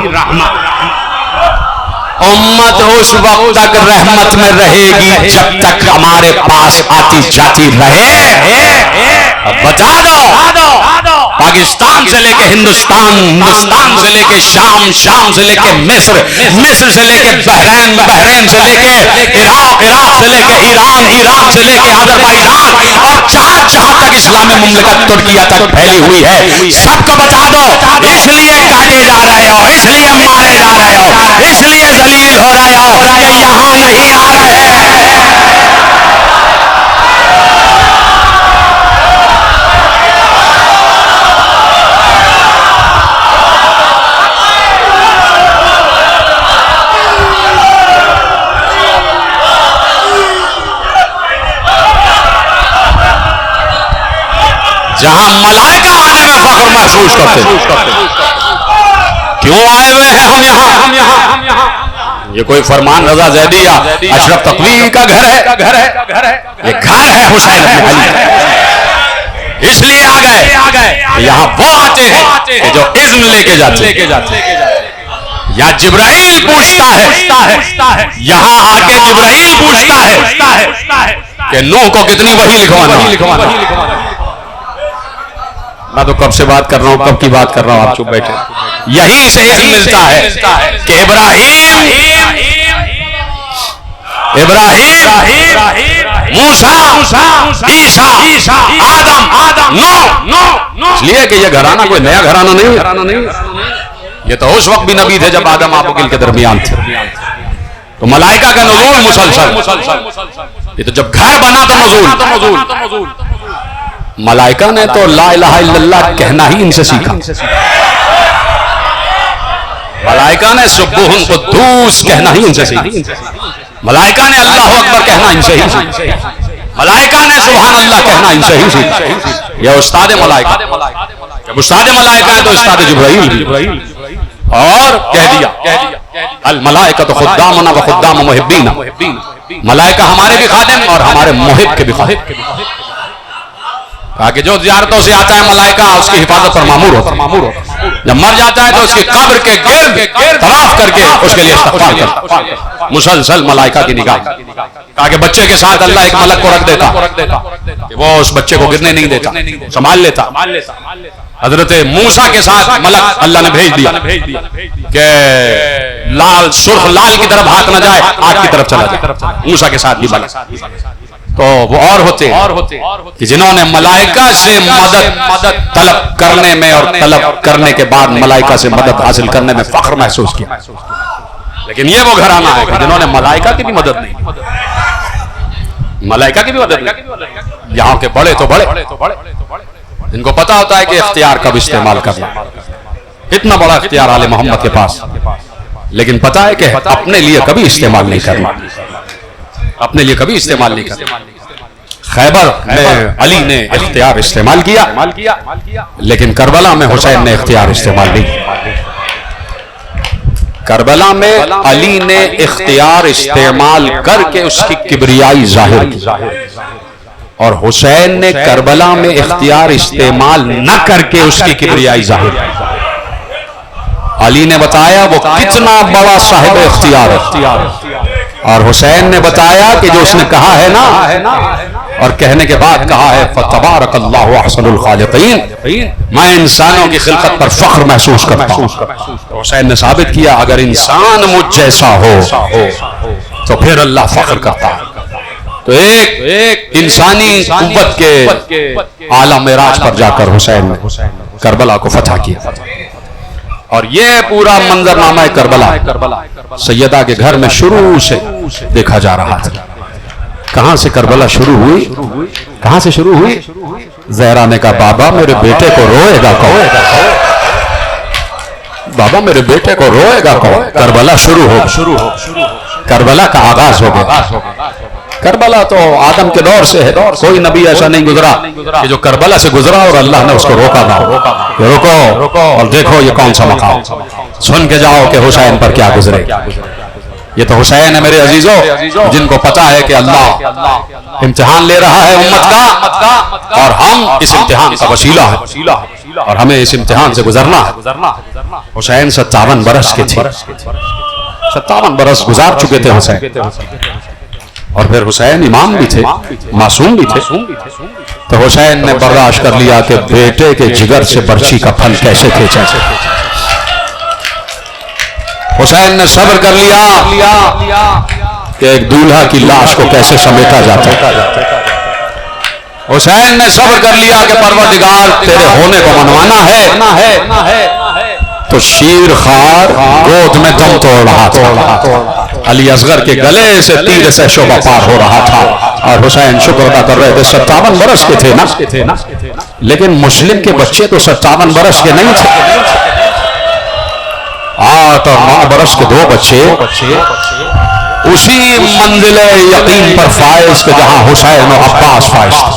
[SPEAKER 1] امت اس وقت تک رحمت میں رہے گی جب تک ہمارے پاس آتی جاتی رہے. بتا دو پاکستان سے لے کے ہندوستان، ہندوستان سے لے کے شام، شام سے لے کے مصر، مصر سے لے کے بحرین، بحرین سے لے کے عراق، عراق سے لے کے ایران، ایران سے لے کے آذربائیجان، اور جہاں تک اسلامی مملکت ترکیہ تک پھیلی ہوئی ہے، سب کو بتا دو اس لیے کاٹے جا رہے ہو، اس لیے مارے جا رہے ہو، اس لیے ذلیل ہو رہے ہو کہ یہاں نہیں آ رہے. جہاں ملائکہ آنے میں فخر محسوس کرتے، کیوں آئے ہوئے ہیں ہم یہاں؟ یہ کوئی فرمان رضا زیدی یا اشرف تقوی کا گھر ہے؟ یہ گھر ہے حسین بن علی. اس لیے آ گئے یہاں وہ آتے ہیں جو اذن لے کے جاتے. یا جبرائیل پوچھتا ہے، یہاں آ کے جبرائیل پوچھتا ہے کہ نوح کو کتنی وحی لکھوانا. میں تو کب سے بات کر رہا ہوں، کب کی بات کر رہا ہوں، آپ چپ بیٹھے. یہیں سے اذن ملتا ہے کہ ابراہیم، موسیٰ، عیسیٰ، آدم، نوح. اس لیے کہ یہ گھرانہ کوئی نیا گھرانہ نہیں، یہ تو اس وقت بھی نبی تھے جب آدم آپ کے درمیان تھے. تو ملائکہ کا نزول مسلسل. یہ تو جب گھر بنا تو نزول. ملائکہ نے تو لا الہ الا اللہ کہنا ہی ان سے سیکھا. ملائکہ نے سبوح قدوس کہنا ہی ان سے سیکھا. ملائکہ نے اللہ اکبر کہنا ان سے ہی سیکھا. ملائکہ نے سبحان اللہ کہنا ان سے ہی سیکھا. یہ استاد ملائکہ. جب استاد ملائکہ ہے تو استاد جبرائیل. اور کہہ دیا الملائکہ تو خدامنا و خدام محبین. ملائکہ ہمارے بھی خادم اور ہمارے محب کے بھی خادم. کہا کہ جو زیارتوں سے آتا ہے ملائکہ اس کی حفاظت پر مامور ہوتا. جب مر جاتا ہے تو اس کی قبر کے گرد طواف کر کے اس کے لیے استغفار کرتا. مسلسل ملائکہ کی نگاہ. کہا کہ بچے کے ساتھ اللہ ایک ملک کو رکھ دیتا کہ وہ اس بچے کو گرنے نہیں دیتا، سنبھال لیتا. حضرت موسیٰ کے ساتھ ملک اللہ نے بھیج دیا کہ لال سرخ لال کی طرف ہاتھ نہ جائے، آگ کی طرف چلا جائے. موسیٰ کے ساتھ بھی ملک. تو وہ اور ہوتے کہ جنہوں نے ملائکہ سے مدد طلب کرنے میں اور طلب کرنے کے بعد ملائکہ سے مدد حاصل کرنے میں فخر محسوس کیا. لیکن یہ وہ گھرانہ ہے کہ جنہوں نے ملائکہ کی بھی مدد نہیں، ملائکہ کی بھی مدد نہیں. یہاں کے بڑے تو بڑے، ان کو پتا ہوتا ہے کہ اختیار کب استعمال کرنا. اتنا بڑا اختیار آل محمد کے پاس، لیکن پتا ہے کہ اپنے لیے کبھی استعمال نہیں کرنا. اپنے لیے کبھی استعمال نہیں کرنا. خیبر میں علی نے اختیار استعمال کیا، لیکن کربلا میں حسین نے اختیار استعمال نہیں کیا. کربلا میں علی نے اختیار استعمال کر کے اس کی کبریائی ظاہر کی، اور حسین نے کربلا میں اختیار استعمال نہ کر کے اس کی کبریائی ظاہر کی. علی نے بتایا وہ کتنا بڑا صاحب اختیار ہے، اور حسین نے بتایا کہ جو اس نے کہا ہے نا، اور کہنے کے بعد کہا ہے فَتَبَارَكَ اللَّهُ أَحْسَنُ الْخَالِقِينَ، میں انسانوں کی خلقت پر فخر محسوس کرتا ہوں. حسین نے ثابت کیا اگر انسان مجھ جیسا ہو تو پھر اللہ فخر کرتا ہے. تو ایک انسانی قوت کے اعلیٰ معراج پر جا کر حسین نے کربلا کو فتح کیا. اور یہ پورا منظرنامہ کربلا سیدہ کے گھر میں شروع سے دیکھا جا رہا تھا. کہاں سے کربلا شروع ہوئی؟ کہاں سے شروع ہوئی؟ زہرا نے کہا بابا میرے بیٹے کو روئے گا کون؟ بابا میرے بیٹے کو روئے گا کون؟ کربلا شروع ہو، کربلا کا آغاز ہو گیا. کربلا تو آدم کے دور سے ہے، کوئی نبی ایسا نہیں گزرا کہ جو کربلا سے گزرا اور اللہ نے اس کو روکا نہ ہو. رکو اور دیکھو یہ کون سا مقام، سن کے جاؤ کہ حسین پر کیا گزرے. یہ تو حسین ہے میرے عزیزوں جن کو پتا ہے کہ اللہ امتحان لے رہا ہے امت کا اور ہم اس امتحان کا وسیلہ ہے اور ہمیں اس امتحان سے گزرنا ہے۔ حسین 57 برس کے تھے، 57 برس گزار چکے تھے حسین، اور پھر حسین امام بھی تھے، معصوم بھی تھے، تو حسین نے برداشت کر لیا کہ بیٹے کے جگر سے برچی کا پھل کیسے کھینچا جائے۔ حسین نے صبر کر لیا کہ ایک دولہا کی لاش کو کیسے سمیٹا جاتا ہے۔ حسین نے صبر کر لیا کہ پروردگار تیرے ہونے کو منوانا ہے تو شیر خوار گود میں دم توڑ رہا تھا، علی اصغر کے گلے سے تیر سے شعبہ پار ہو رہا تھا، اور حسین شکر ادا کر رہے تھے۔ 57 برس کے تھے نا، لیکن مسلم کے بچے تو 57 برس کے نہیں تھے، 8 اور 9 برس کے 2 بچے اسی منزل یقین پر فائز کہ جہاں حسین و عباس فائز تھے۔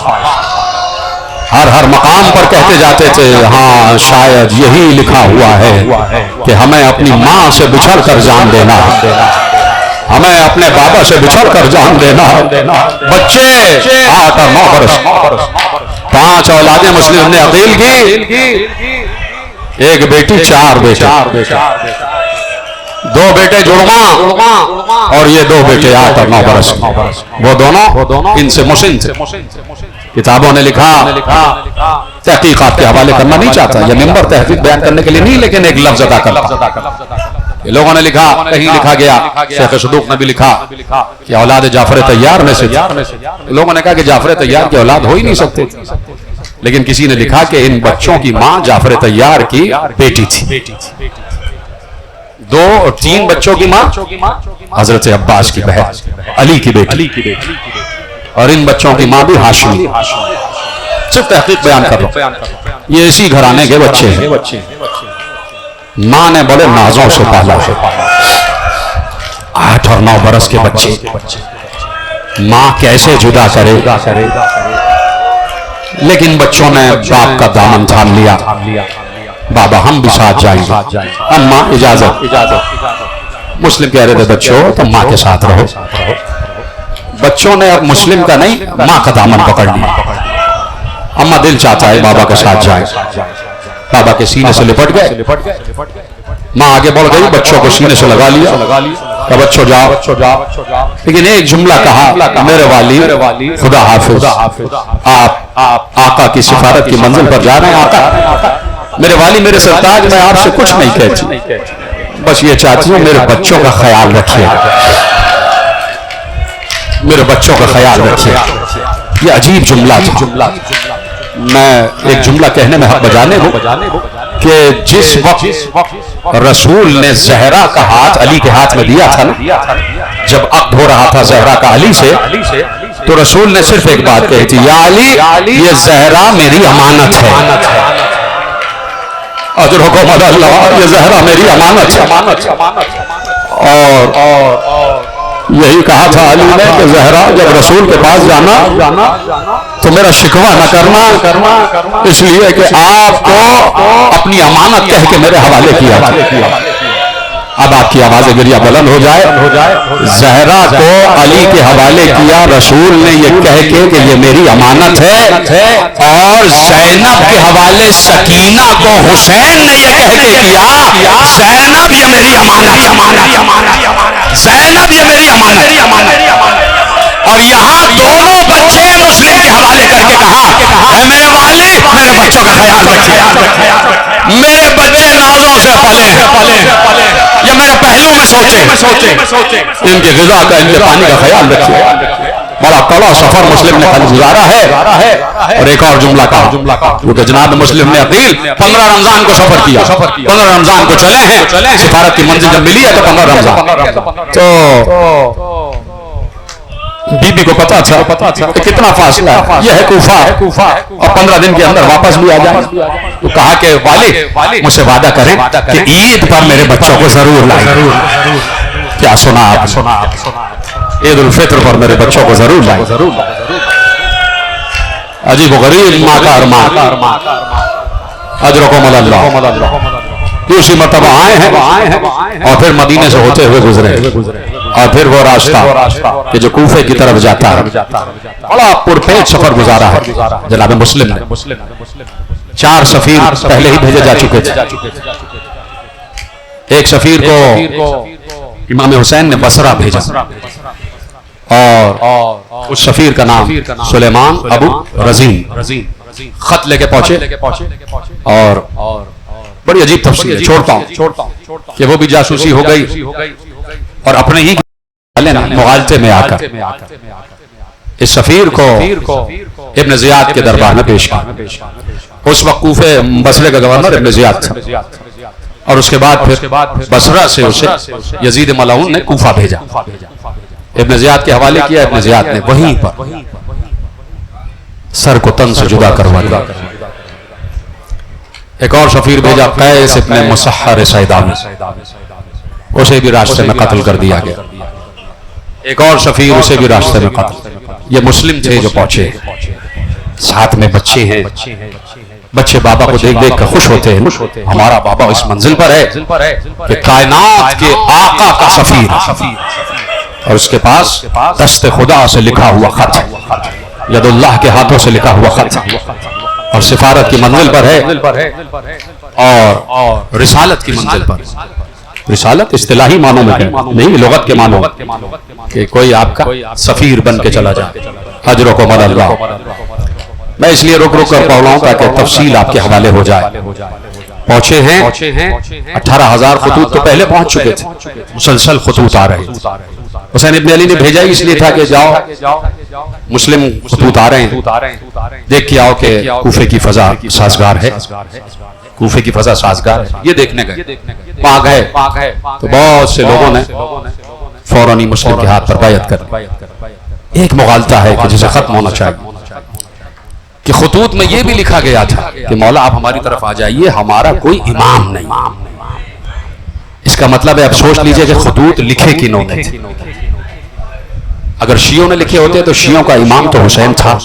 [SPEAKER 1] ہر مقام پر کہتے جاتے تھے ہاں شاید یہی لکھا ہوا ہے کہ ہمیں اپنی ماں سے بچھڑ کر جان دینا، ہمیں اپنے بابا سے بچھڑ کر جان دینا۔ بچے 8 اور 9 برس، 5 اولادیں مسلم نے عقیل کی، ایک بیٹی 4 بیٹے، 2 بیٹے جڑواں اور یہ 2 بیٹے 8 اور 9 برس، وہ دونوں ان سے مسن تھے۔ کتابوں نے لکھا، تحقیقات کے حوالے کرنا نہیں چاہتا، یہ منبر تحقیق بیان کرنے کے لیے نہیں لیکن ایک لفظ ادا کرتا، لوگوں نے لکھا، کہیں لکھا گیا، شیخ صدوق نے بھی لکھا کہ اولاد جعفر طیار میں سے، لوگوں نے کہا کہ جعفر طیار کی اولاد ہو ہی نہیں سکتے، لیکن کسی نے لکھا کہ ان بچوں کی ماں جعفر طیار کی بیٹی تھی۔ 2 اور 3 بچوں کی ماں حضرت عباس کی بہن علی کی بیٹی، اور ان بچوں کی ماں بھی ہاشمی۔ صرف تحقیق بیان کر رہا ہوں، یہ اسی گھرانے کے بچے ہیں۔ ماں نے بڑے نازوں سے پالا، 8 اور 9 برس کے بچے، ماں کیسے جدا کرے، لیکن بچوں نے باپ کا دامن تھام لیا، بابا ہم بھی ساتھ جائیں گے، اماں اجازت۔ مسلم کہہ رہے تھے بچوں تم ماں کے ساتھ رہو، بچوں نے اب مسلم کا نہیں ماں کا دامن پکڑ لیا، اماں دل چاہتا ہے بابا کے ساتھ جائیں، بابا کے سینے سے لپٹ گئے، ماں آگے بڑھ گئی، بچوں کو سینے سے لگا لیا کہ بچوں جاؤ، لیکن ایک جملہ کہا، میرے والی خدا حافظ، آپ آقا کی سفارت کی منزل پر جا رہے ہیں، آقا میرے والی میرے سرتاج، میں آپ سے کچھ نہیں کہتی، بس یہ چاہتی ہوں میرے بچوں کا خیال رکھیے، میرے بچوں کا خیال رکھیے۔ یہ عجیب جملہ تھا۔ میں ایک جملہ کہنے میں حق بجانے ہوں کہ جس وقت رسول نے زہرا کا ہاتھ علی کے ہاتھ میں دیا تھا نا، جب عقد ہو رہا تھا زہرا کا علی سے، تو رسول نے صرف ایک بات کہی تھی، یا علی یہ زہرا میری امانت ہے، اجرکم اللہ، یہ زہرا میری امانت ہے۔ اور یہی کہا تھا علی نے کہ زہرا جب رسول کے پاس جانا تو میرا شکوہ نہ کرنا، اس لیے کہ آپ کو اپنی امانت کہہ کے میرے حوالے کیا تھا۔ اب آپ کی آواز گریہ بلند ہو جائے، زہرا کو علی کے حوالے کیا رسول نے یہ کہہ کے کہ یہ میری امانت ہے، اور زینب کے حوالے سکینہ کو حسین نے یہ کہہ کے کیا، زینب یہ میری امانت، زینب یہ میری امانت، اور یہاں دونوں بچے مسلم کے حوالے کر کے کہا، اے میرے والی میرے بچوں کا خیال رکھیے، میرے بچے نازوں سے پلے، یا میرے پہلو میں سوچیں، ان کی غذا کا ان کے پانی کا خیال رکھیے۔ بڑا کڑا سفر مسلم نے گزارا ہے، اور ایک اور جملہ کہا کیونکہ جناب مسلم نے عقیل 15 رمضان کو سفر کیا، 15 رمضان کو چلے ہیں، سفارت کی منزل جب ملی ہے تو 15 رمضان، تو بی بی کو پتا تھا کہ کتنا فاصلہ ہے، یہ ہے کوفہ، اور 15 دن کے اندر واپس بھی آ جائے، تو کہا کہ والی مجھ سے وعدہ کریں کہ عید پر میرے بچوں کو ضرور لائیں۔ کیا سنا آپ؟ عید الفطر پر میرے بچوں کو ضرور لائیں۔ عجیب و غریب ماں کا ارمان، اجرکم اللہ، دوسری مرتبہ آئے ہیں اور پھر مدینے سے ہوتے ہوئے گزرے، اور پھر وہ راستہ کہ جو کوفے کی طرف جاتا ہے، بڑا پرپیچ سفر گزارا ہے جناب مسلم نے۔ 4 سفیر پہلے ہی بھیجے جا چکے تھے۔ ایک سفیر کو امام حسین نے بصرہ بھیجا، اور اس سفیر کا نام سلیمان ابو رزین، خط لے کے پہنچے، اور بڑی عجیب تفصیل ہے، چھوڑتا ہوں کہ وہ بھی جاسوسی ہو گئی، اور اپنے ہی مغالطے میں آ کر اس سفیر کو ابن زیاد کے دربار میں پیش کیا۔ اس وقت کوفے بصرے کا گورنر ابن زیاد تھا، اور اس کے بعد پھر بصرہ سے اسے یزید ملعون نے کوفہ بھیجا۔ ابن زیاد کے حوالے کیا، ابن زیاد نے وہیں پر سر کو تن سے جدا کروا دیا۔ ایک اور سفیر بھیجا قیس ابن مسحر سیدانی، اسے بھی راستے میں قتل کر دیا گیا۔ ایک اور سفیر، اسے بھی راستے میں قتل۔ یہ مسلم تھے جو پہنچے، ساتھ میں بچے ہیں، بچے بابا کو دیکھ دیکھ کر خوش ہوتے ہیں، ہمارا بابا اس منزل پر ہے کہ کائنات کے آقا کا سفیر ہے، اور اس کے پاس دست خدا سے لکھا ہوا خط، ید اللہ کے ہاتھوں سے لکھا ہوا خط، اور سفارت کی منزل پر ہے، اور رسالت کی منزل پر۔ رسالت اصطلاحی معنوں میں نہیں، لغت کے معنوں کہ کوئی آپ کا سفیر بن کے چلا جائے، اجرکم علی اللہ۔ میں اس لیے رک کر پڑھ رہا ہوں تاکہ تفصیل آپ کے حوالے ہو جائے۔ پہنچے ہیں، 18,000 خطوط تو پہلے پہنچ چکے تھے، مسلسل خطوط آ رہے ہیں۔ حسین ابن علی نے بھیجا ہی اس لیے تھا کہ جاؤ، مسلم خطوط آ رہے ہیں، دیکھ کے آؤ کہ کوفے کی فضا سازگار ہے، کوفے کی فضا سازگار ہے۔ یہ دیکھنے گئے، وہاں گئے تو بہت سے لوگوں نے فوراً ہی مسلم کے ہاتھ پر بیعت کر دی۔ ایک مغالطہ ہے کہ جسے ختم ہونا چاہیے، کہ خطوط میں یہ بھی لکھا گیا تھا کہ مولا آپ ہماری طرف آ جائیے، ہمارا کوئی امام نہیں۔ اس کا مطلب ہے اب سوچ لیجئے کہ خطوط لکھے کنہوں نے تھے۔ اگر شیعوں نے لکھے ہوتے تو شیعوں کا امام تو حسین تھا،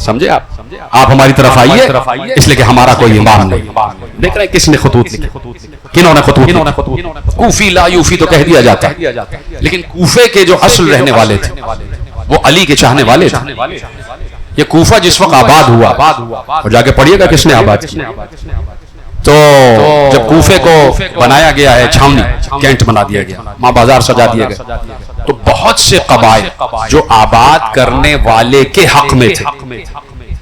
[SPEAKER 1] سمجھے آپ ہماری طرف آئیے اس لیے کہ ہمارا کوئی امام نہیں۔ دیکھ رہے ہیں کس نے خطوط لکھے، کنہوں نے خطوط؟ کوفی لا یوفی تو کہہ دیا جاتا ہے، لیکن کوفے کے جو اصل رہنے والے تھے وہ علی کے چاہنے والے تھے۔ یہ کوفہ جس وقت آباد ہوا، اور جا کے پڑھیے گا کس نے آباد کیا، تو جب کوفے کو بنایا گیا ہے چھاونی، کینٹ بنا دیا گیا، ماں بازار سجا دیا گیا، تو بہت سے قبائل جو آباد کرنے والے کے حق میں تھے،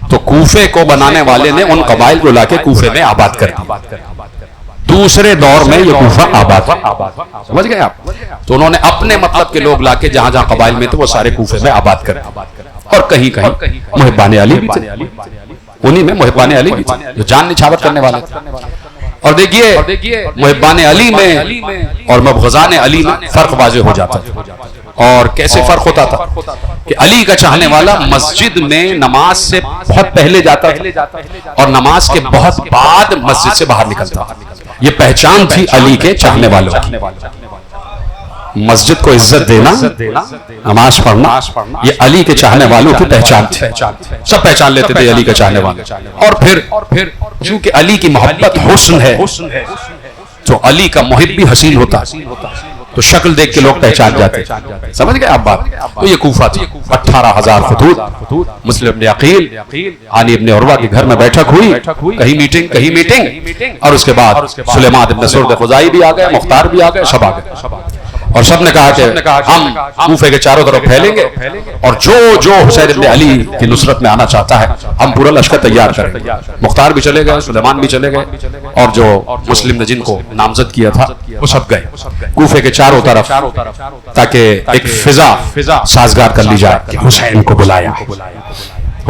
[SPEAKER 1] تو کوفے کو بنانے والے نے ان قبائل کو لا کے کوفے میں آباد کر دیا۔ دوسرے دور میں یہ کوفہ آباد ہے، سمجھ گئے آپ؟ تو انہوں نے اپنے مطلب کے لوگ لا کے جہاں جہاں قبائل میں تھے وہ سارے کوفے میں آباد کر دیا، اور کہیں کہیں محبان علی بھی تھے، انہی میں محبان علی بھی تھے جو جان نچھاور کرنے والے تھے۔ اور دیکھیے محبان علی میں اور مبغضان علی میں فرق واضح ہو جاتا تھا۔ اور کیسے فرق ہوتا تھا کہ علی کا چاہنے والا مسجد میں نماز سے بہت پہلے جاتا تھا اور نماز کے بہت بعد مسجد سے باہر نکلتا تھا۔ یہ پہچان تھی علی کے چاہنے والوں کی، مسجد کو عزت دینا، نماز پڑھنا، یہ علی کے چاہنے والوں کی پہچان تھی۔ سب پہچان لیتے تھے علی کا چاہنے والا۔ اور پھر چونکہ علی کی محبت حسن ہے تو علی کا محب بھی حسین ہوتا، تو شکل دیکھ کے لوگ پہچان جاتے، سمجھ گئے آپ بات؟ تو یہ کوفہ تھا، 18,000 خطوط، مسلم ابن عقیل علی ابن عروہ کے گھر میں بیٹھک ہوئی، کہیں میٹنگ، اور اس کے بعد سلیمان ابن سرد خزائی بھی آ گئے، مختار بھی آ گئے، سب آ گئے، اور سب نے کہا کہ ہم کوفے کے چاروں طرف پھیلیں گے، اور جو حسین ابن علی کی نصرت میں آنا چاہتا ہے ہم پورا لشکر تیار کریں گے۔ مختار بھی چلے گئے، سلیمان بھی چلے گئے، اور جو مسلم نے جن کو نامزد کیا تھا وہ سب گئے کوفے کے چاروں طرف، تاکہ ایک فضا سازگار کر لی جائے کہ حسین کو بلایا،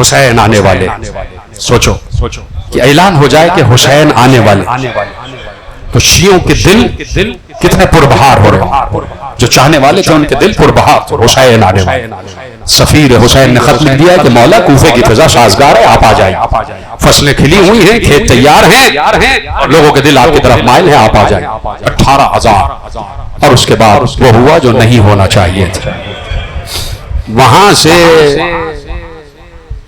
[SPEAKER 1] حسین آنے والے۔ سوچو کہ اعلان ہو جائے کہ حسین آنے والے، تو شیعوں کے دل کتنے پربہار ہو رہے ہیں، جو چاہنے والے تھے ان کے دل پربہار تھے، حسین آنے والے۔ سفیر حسین نے خط لکھ دیا کہ مولا کوفے کی فضا سازگار ہے، آپ آ جائیں، فصلیں کھلی ہوئی ہیں، کھیت تیار ہیں، اور لوگوں کے دل آپ کی طرف مائل ہیں، آپ آ جائیں۔ 18,000، اور اس کے بعد وہ ہوا جو نہیں ہونا چاہیے تھا۔ وہاں سے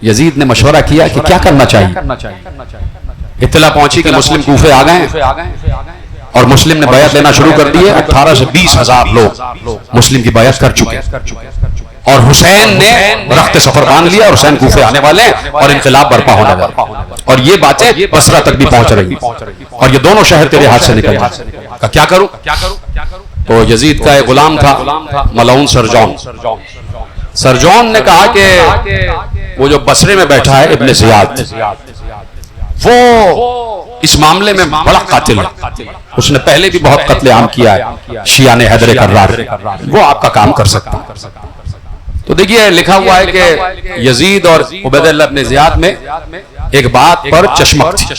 [SPEAKER 1] یزید نے مشورہ کیا کہ کیا کرنا چاہیے۔ اطلاع پہنچی کہ مسلم کوفے آ گئے، اور مسلم نے بیعت لینا شروع کر دی ہے. 18 سے 20,000 لوگ مسلم کی بیعت کر چکے ہیں. اور حسین نے رخت سفر باندھ لیا اور حسین کوفے آنے والے ہیں اور انقلاب برپا ہونے والا. اور یہ باتیں بصرہ تک بھی پہنچ رہی ہیں اور یہ دونوں شہر تیرے ہاتھ سے نکل گئے. کیا کروں؟ تو یزید کا ایک غلام تھا ملعون سرجون. سرجون نے کہا کہ وہ جو بصرے میں بیٹھا ہے ابن زیاد وہ اس معاملے میں بڑا قاتل ہے, اس نے پہلے بھی بہت قتل عام کیا ہے شیعہ حیدر کرار, وہ آپ کا کام کر سکتا ہے. تو دیکھیے لکھا ہوا ہے کہ یزید اور عبید اللہ ابن زیاد میں ایک بات پر چشمک تھی,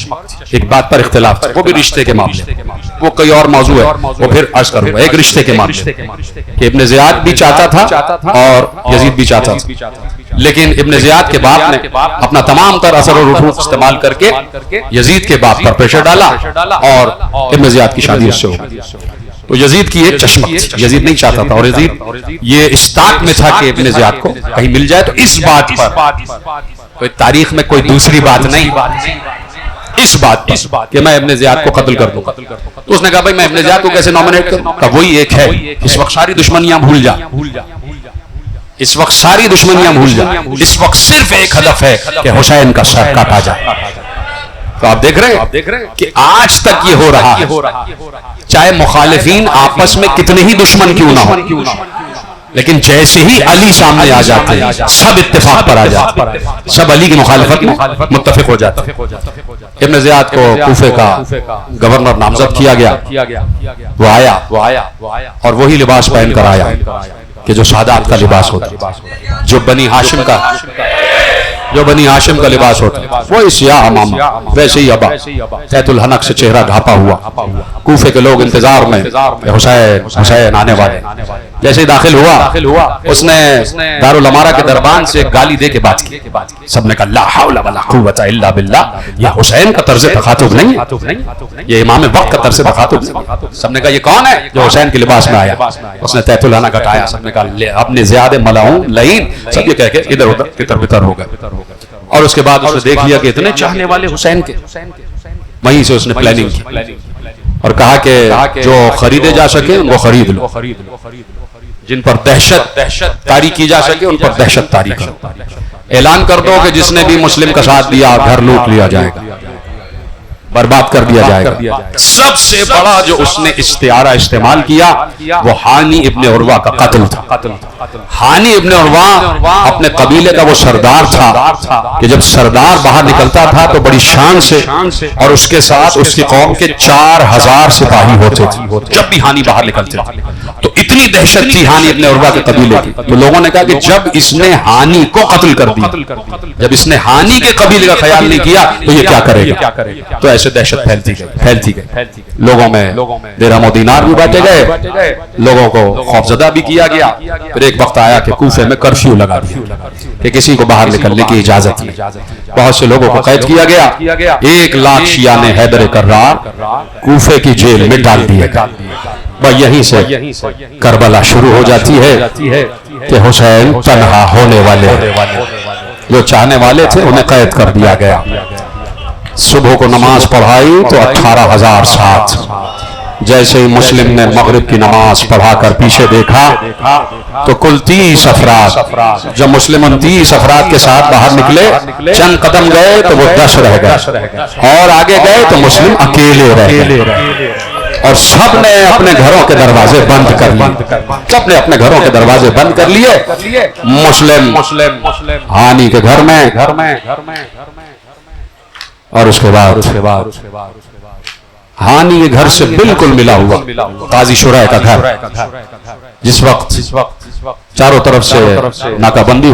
[SPEAKER 1] ایک بات پر اختلاف تھا, وہ بھی رشتے کے معاملے, وہ کوئی اور موضوع ہے وہ پھر عرض کروں گا. ایک رشتے کے معاملے کہ ابن زیاد بھی چاہتا تھا اور یزید بھی چاہتا تھا, لیکن ابن زیاد کے باپ نے اپنا تمام تر اثر و رسوخ استعمال کر کے یزید کے باپ پر پریشر ڈالا اور ابن زیاد کی شادی اس سے ہو گئی. تو یزید کی ایک چشمک تھی, یزید نہیں چاہتا تھا اور یزید یہ استاق میں تھا کہ ابن زیاد کو کہیں مل جائے. تو اس بات پر کوئی تاریخ میں کوئی دوسری بات نہیں, اس بات کہ میں ابن زیاد کو قتل کر دوں. تو اس نے کہا بھائی میں ابن زیاد کو کیسے نامنیٹ کروں؟ کہ وہی ایک ہے, اس وقت ساری دشمنیاں بھول جا, اس وقت ساری دشمنیاں بھول جا, اس وقت صرف ایک ہدف ہے کہ حسین کا سر کاٹا جائے. تو آپ دیکھ رہے ہیں کہ آج تک یہ ہو رہا ہے, چاہے مخالفین آپس میں کتنے ہی دشمن کیوں نہ ہو, لیکن جیسے ہی علی سامنے آ جاتے ہیں سب اتفاق پر آ جاتے ہیں, سب علی کی مخالفت میں متفق ہو جاتے ہیں. ابن زیاد کو کوفے کا گورنر نامزد کیا گیا, وہ آیا اور وہی لباس پہن کر آیا کہ جو سادات کا لباس ہوتا ہے, جو بنی ہاشم کا لباس ہوتا ہے, وہی سیاہ امامہ, ویسے ہی ابا, تحت الحنک سے چہرہ ڈھانپا ہوا. کوفے کے لوگ انتظار میں حسین آنے والے. جیسے ہی داخل ہوا اس نے دارالامارہ کے دربان سے گالی دے کے بات کی. سب نے کہا لا حول ولا قوت الا باللہ, یہ حسین کا طرز تخاطب نہیں ہے, یہ امام وقت کا طرز تخاطب نہیں. سب نے کہا یہ کون ہے جو حسین کے لباس میں آیا؟ اس نے تحت الحنک ہٹایا. سب نے کہا ابن زیاد ملعون لعین, سب یہ کہہ کے ادھر ادھر تتر بتر ہو گئے. اور اس کے بعد اس نے دیکھ لیا کہ اتنے چاہنے والے حسین کے, وہیں سے اس نے پلاننگ کی اور کہا کہ جو خریدے جا سکے ان کو خرید لو, جن پر دہشت طاری کی جا سکے ان پر دہشت طاری کرو. اعلان کر دو کہ جس نے بھی مسلم کا ساتھ دیا گھر لوٹ لیا جائے گا, برباد کر دیا جائے گا. سب سے بڑا جو اس نے استعارہ استعمال کیا وہ ہانی ابن عروہ کا قتل تھا. ہانی ابن عروہ اپنے قبیلے کا وہ سردار تھا کہ جب سردار باہر نکلتا تھا تو بڑی شان سے, اور اس کے ساتھ اس کی قوم کے 4000 سپاہی ہوتے تھے جب بھی ہانی باہر نکلتے تھے. تو اتنی دہشت تھی ہانی ابن عروہ کے قبیلے کی, تو لوگوں نے کہا کہ جب اس نے ہانی کو قتل کر دیا, جب اس نے ہانی کے قبیلے کا خیال نہیں کیا تو یہ کیا کرے گا. تو ایسے دہشت پھیلتی گئی, لوگوں میں درہم و دینار بھی بانٹے گئے, لوگوں کو خوفزدہ بھی کیا گیا. پھر ایک وقت آیا کہ کوفے میں کرفیو لگا دیا کہ کسی کو باہر نکلنے کی اجازت نہیں. بہت سے لوگوں کو قید کیا گیا. 1 لاکھ شیعہ نے حیدر کرار کوفے کی جیل میں ڈال دیے گئے. یہیں سے کربلا شروع ہو جاتی ہے کہ حسین تنہا ہونے والے, جو چاہنے والے تھے انہیں قید کر دیا گیا. صبح کو نماز پڑھائی تو 18,000 ساتھ. جیسے ہی مسلم نے مغرب کی نماز پڑھا کر پیچھے دیکھا تو کل 30 افراد. جب مسلمان 30 افراد کے ساتھ باہر نکلے, چند قدم گئے تو وہ 10 رہ گئے, اور آگے گئے تو مسلم اکیلے رہ گئے. اور سب نے اپنے گھروں کے دروازے بند کر لیے, سب نے اپنے گھروں کے دروازے بند کر لیے. مسلم ہانی کے گھر میں, اور اس کے بعد ہانی کے گھر سے بالکل ملا ہوا قاضی شرح کا گھر. جس وقت چاروں طرف سے ناکہ بندی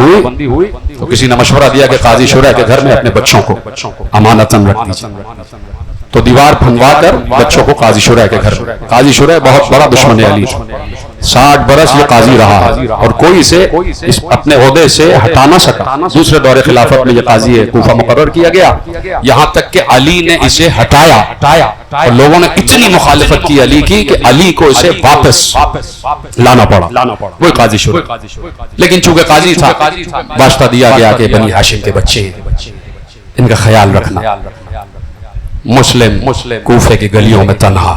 [SPEAKER 1] ہوئی تو کسی نے مشورہ دیا کہ قاضی شرح کے گھر میں اپنے بچوں کو امانتاً رکھ دیجیے. تو دیوار پھنوا کر بچوں کو قاضی شرح کے گھر میں. قاضی شرح بہت بڑا دشمن علی, 60 برس یہ قاضی رہا ہے اور کوئی اسے اپنے عہدے سے ہٹا نہ سکا. دوسرے دور خلافت میں یہ قاضی کوفہ مقرر کیا گیا, یہاں تک کہ علی نے اسے ہٹایا اور لوگوں نے اتنی مخالفت کی علی کی کہ علی کو اسے واپس لانا پڑا, وہی قاضی شرح. لیکن چونکہ قاضی تھا, واسطہ دیا گیا کہ بنی ہاشم کے بچے ان کا خیال رکھنا. مسلم کوفے کی گلیوں میں تنہا,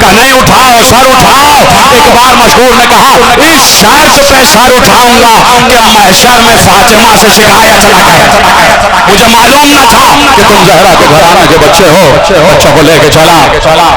[SPEAKER 1] کہ نہیں اٹھاؤ سر اٹھاؤ. ایک بار مذکور نے کہا اس شرط پہ سر اٹھاؤں گا کہ محشر میں فاطمہ سے شکایت نہ کرے. مجھے معلوم نہ تھا کہ تم زہرا کے گھرانے کے بچے ہو. بچوں کو لے کے چلا،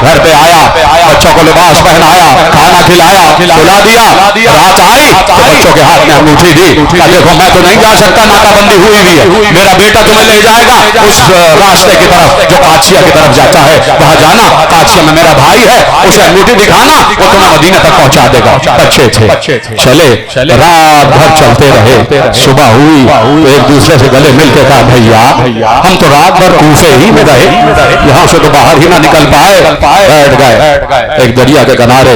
[SPEAKER 1] گھر پہ آیا، بچوں کو لباس پہنایا، کھانا کھلایا، کھلا دیا. رات آئی تو بچوں کے ہاتھ میں انگوٹھی دی. کہا دیکھو میں تو نہیں جا سکتا، ناکہ بندی ہوئی ہوئی ہے، میرا بیٹا تمہیں لے جائے گا اس راستے کی طرف جو قادسیہ کی طرف جاتا ہے، وہاں جانا. قادسیہ میں میرا بھائی ہے، اسے انگوٹھی دکھانا، وہ تمہیں مدینہ تک پہنچا دے گا. بچے تھے، چلے رات بھر چلتے رہے. صبح ہوئی تو ایک دوسرے سے گلے مل کے کہا بھیا ہم تو رات بھر کوفے ہی میں رہے، یہاں سے تو باہر ہی نہ نکل پائے. بیٹھ گئے ایک دریا کے کنارے،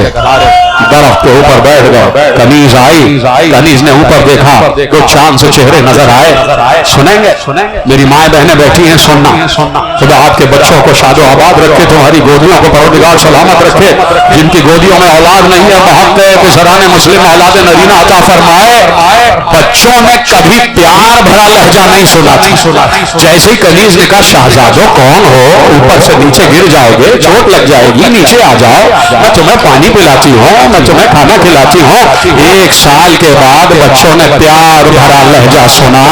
[SPEAKER 1] درخت کے اوپر بیٹھ گئے. کنیز آئی، کنیز نے اوپر دیکھا تو چاند سے چہرے نظر آئے. سنیں گے میری مائیں بہنیں بیٹھی ہیں، سننا. خدا آپ کے بچوں کو شاد و آباد رکھے، تمہاری گودیوں کو پروردگار سلامت رکھے. جن کی گودیوں میں اولاد نہیں ہے محق بزران مسلم اولاد نرینہ عطا فرمائے. بچوں نے کبھی پیار بھرا لہجہ نہیں سنا تھی. جیسے ہی کنیز نے کہا شہزادو کون ہو، اوپر سے نیچے گر جاؤ گے، چوٹ لگ جائے گی، نیچے آ جاؤ، میں تمہیں پانی پلاتی ہوں، میں تمہیں کھانا کھلاتی ہوں. 1 سال کے بعد بچوں نے پیار بھرا لہجہ سنا.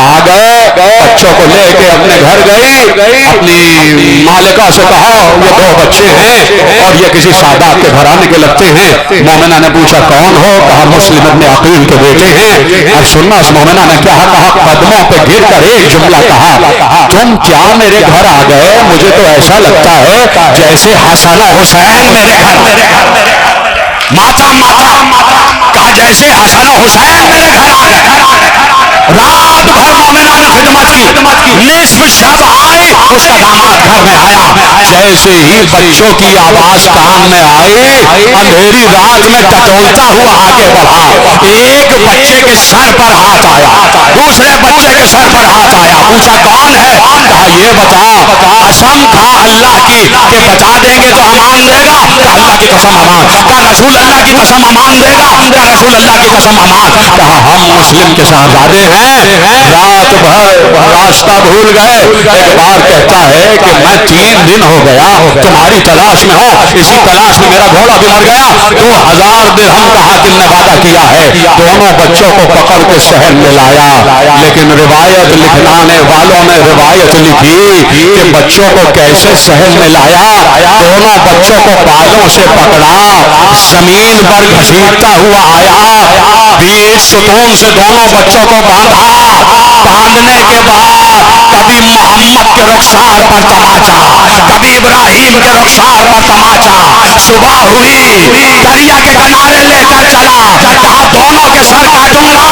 [SPEAKER 1] آ گئے، بچوں کو لے کے اپنے گھر گئی. اپنی مالکہ سے کہا یہ 2 بچے ہیں اور یہ کسی سادات کے گھرانے کے لگتے ہیں. مومنہ نے پوچھا کون ہو؟ کہا مسلم ابن عقیل کے بیٹے ہیں. اور سننا اس مومنہ نے کیا کہا، قدموں پہ گر کر ایک جملہ کہا تم کیا میرے گھر آ گئے؟ مجھے تو ایسا لگتا ہے جیسے حسن و حسین میرے گھر. ماتا کہا جیسے حسن و حسین میرے گھر آ گئے. رات بھر مومنہ نے خدمت کی. نصف شب آئی، اس کا داماد گھر میں آیا. جیسے ہی بچوں کی آواز کان میں آئی، اندھیری رات میں ٹٹولتا ہوا آگے بڑھا. ایک بچے کے سر پر ہاتھ آیا، دوسرے بچے کے سر پر ہاتھ آیا. پوچھا کون ہے؟ کہا یہ بتا. قسم کھا اللہ کی کہ بتا دیں گے تو امان دے گا. کہا اللہ کی قسم امان. کہا رسول اللہ کی قسم امان دے گا. کہا رسول اللہ کی قسم امان. کہا ہم مسلم کے شہزادے ہیں، رات بھر راستہ بھول گئے. ایک بار کہتا ہے کہ میں 3 دن ہو گیا تمہاری تلاش میں ہوں، اسی تلاش میں میرا گھوڑا بھی مر گیا. 2000 درہم کا حاکم نے وعدہ کیا ہے. دونوں بچوں کو پکڑ کے شہر میں لایا. لیکن روایت لکھنے والوں نے روایت لکھی کہ بچوں کو کیسے شہر میں لایا. دونوں بچوں کو بالوں سے پکڑا، زمین پر گھسیٹتا ہوا آیا، بیچ ستون سے دونوں بچوں کو باندھا. باندھنے کے بعد کبھی محمد کے رخسار پر تماچا، کبھی ابراہیم کے رخسار پر تماچا. صبح ہوئی، دریا کے کنارے لے کر چلا. کہا دونوں کے سر کاٹوں گا.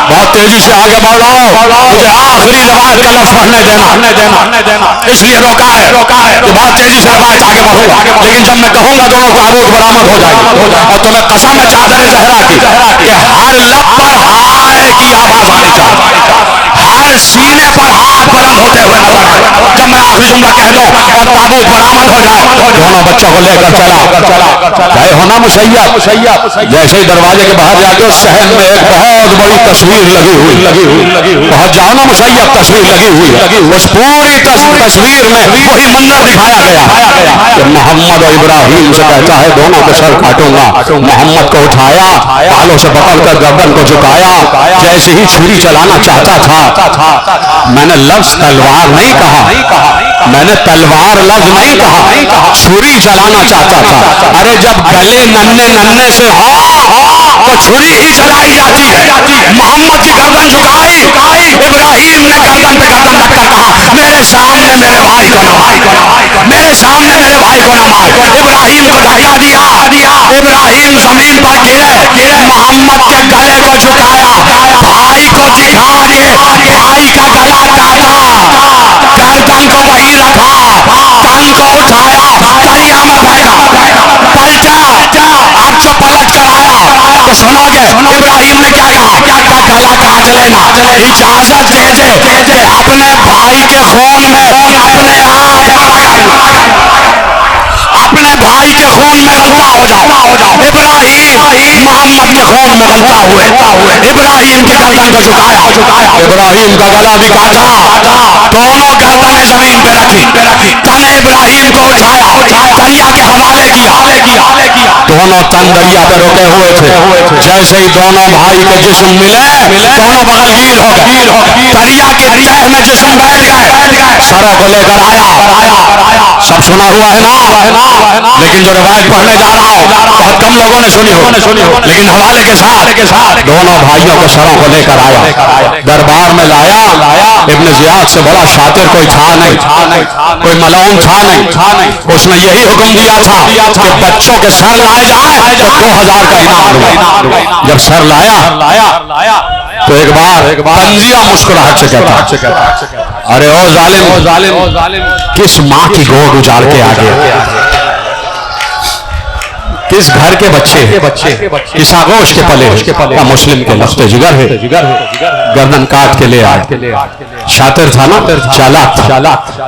[SPEAKER 1] بہت تیزی سے آگے بڑھ رہا ہوں، مجھے آخری روایت کا لفظ پڑھنے دینا، اس لیے روکا ہے کہ بہت تیزی سے روایت آگے بڑھوں گا. لیکن جب میں کہوں گا دونوں تابوت برآمد ہو جائے گی. اور تمہیں قسم ہے چادر زہرا کی کہ ہر لب پر ہائے کی آواز آنی چاہیے، ہر سینے پر ہاتھ بلند ہوتے ہوئے نظر آئے. جب میں آخری جملہ کہہ دوں اور تابوت برآمد ہو جائے، دونوں بچوں کو لے کر چلا. گئے ہونا مسیب. جیسے ہی دروازے کے باہر جا کے صحن میں ایک بہت بڑی تصویر لگی ہوئی. بہت جاؤ نا مسیب، تصویر لگی ہوئی. اس پوری تصویر میں وہی منظر دکھایا گیا کہ محمد و ابراہیم سے کہتا ہے دونوں کے سر کاٹوں گا. محمد کو اٹھایا، بالوں سے پکڑ کر گردن کو جھکایا. جیسے ہی چھری چلانا چاہتا تھا، میں نے لفظ تلوار نہیں کہا، میں نے تلوار لفظ نہیں کہا، چھری چلانا چاہتا تھا. ارے جب گلے ننے سے ہو تو چھری ہی چلائی جاتی ہے. محمد کی گردن جھکائی، ابراہیم نے گردن پہ گردن رکھ کر کہا میرے سامنے میرے بھائی کو نہ مار، میرے سامنے میرے بھائی کو نہ مار. ابراہیم کو دھکا دیا، ابراہیم زمین پر گرے. محمد کے گلے کو جھکایا، بھائی کو دکھا دیے، بھائی کا گلا کاٹا، گردن کو وہی رکھا، کان کو اٹھایا، دریا میں پھینکا، پلٹا. اب جو پلٹ کر آیا تو سنو گے ابراہیم نے کیا کہا، گلا کاٹ لینا، اجازت دے دے کہ اپنے بھائی کے خون میں اپنے بھائی کے خون میں رنگوا ہو جاؤ. ابراہیم محمد کے خون میں غلطہ ہوئے، ابراہیم کی گردن کو جھکایا، ابراہیم کا گلا بھی کاٹا، دونوں گردنیں زمین پہ رکھی، تن ابراہیم کو اٹھایا، دریا کے حوالے کیا، دونوں تن دریا پہ رکے ہوئے تھے، جیسے ہی دونوں بھائی کے جسم ملے دونوں بغلگیر ہو گئے، دریا کے تہہ میں جسم بیٹھ گئے، سروں کو لے کر آیا، سب سنا ہوا ہے نا، لیکن جو روایت پڑھنے جا رہا ہوں بہت کم لوگوں نے سنی ہو، لیکن حوالے کے ساتھ دونوں بھائیوں کو سروں کو لے کر آیا، دربار میں لایا، ابن زیاد سے بڑا شاطر کوئی تھا نہیں، کوئی ملعون تھا نہیں، اس نے یہی حکم دیا تھا کہ بچوں کے سر لائے جائیں تو 2000 کا انعام دوں، جب سر لایا تو ایک بار تنزیہ مسکراہٹ سے کہتا ارے او ظالم کس ماں کی گود اجاڑ کے آ گیا، کس گھر کے بچے اس آغوش کے پلے کا مسلم کے لفظ جگر ہے، گردن کاٹ کے لے آئے، شاطر تھا نا، چالاک تھا،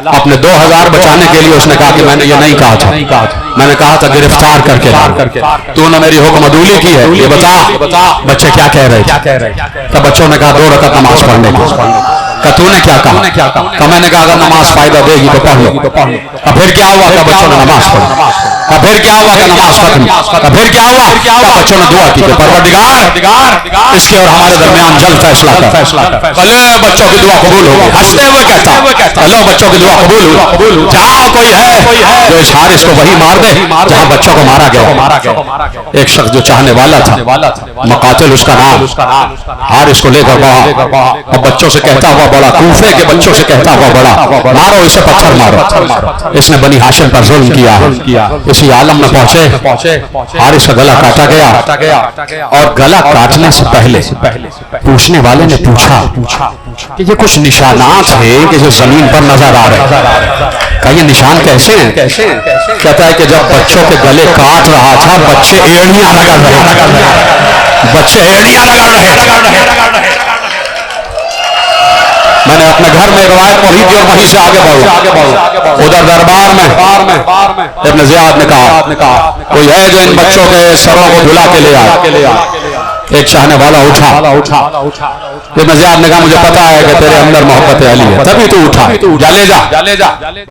[SPEAKER 1] اپنے 2000 بچانے کے لیے اس نے کہا کہ میں نے یہ نہیں کہا تھا، میں نے کہا تھا گرفتار کر کے تو نے میری حکم عدولی کی ہے، یہ بتا بچے کیا کہہ رہے تھے، کہ بچوں نے کہا 2 رکعت نماز پڑھنے کی، کہ تو نے کیا کہا، کہ میں نے کہا اگر نماز فائدہ دے گی تو پڑھ لو، پھر کیا ہوا کہ بچوں نے نماز پڑھی، پھر کیا ہوا کہ نماز ختم، پھر کیا ہوا کہ بچوں نے دعا کی کہ پروردگار اس کے اور ہمارے درمیان جلد فیصلہ کر، لے بچوں کی دعا قبول ہو گئی، ہنستے ہوئے کہتا لو بچوں کی دعا قبول ہوئی، جہاں کوئی ہے جو اس حارث کو وہی مار دے جہاں بچوں کو مارا گیا، ایک شخص جو چاہنے والا تھا، مقاتل اس کا نام، حارث کو لے کر وہاں اور بچوں سے کہتا ہوا بڑا، کوفے کے بچوں سے کہتا ہوا بڑا، مارو اسے پتھر مارو، اس نے بنی ہاشم پر ظلم کیا ہے، اسی عالم میں پہنچے، حارث کا گلا کاٹا گیا، اور گلا کاٹنے سے پہلے پوچھنے والے نے پوچھا کہ یہ کچھ نشانات ہیں کہ جو زمین پر نظر آ رہے ہیں، کہ یہ نشان کیسے ہیں، کہتا ہے کہ جب بچوں کے گلے کاٹ رہا تھا بچے ایڑیاں رگڑ رہے، میں نے اپنے گھر میں روایت پڑھی تھی اور وہیں سے آگے بڑھوں، ادھر دربار میں ابن زیاد نے کہا کوئی ہے جو ان بچوں کے سروں کو دھلا کے لے آئے، ایک چاہنے والا اٹھا، ابن زیاد نے کہا مجھے پتا ہے کہ تیرے اندر محبت علی ہے، تبھی تو اٹھا، جا لے جا۔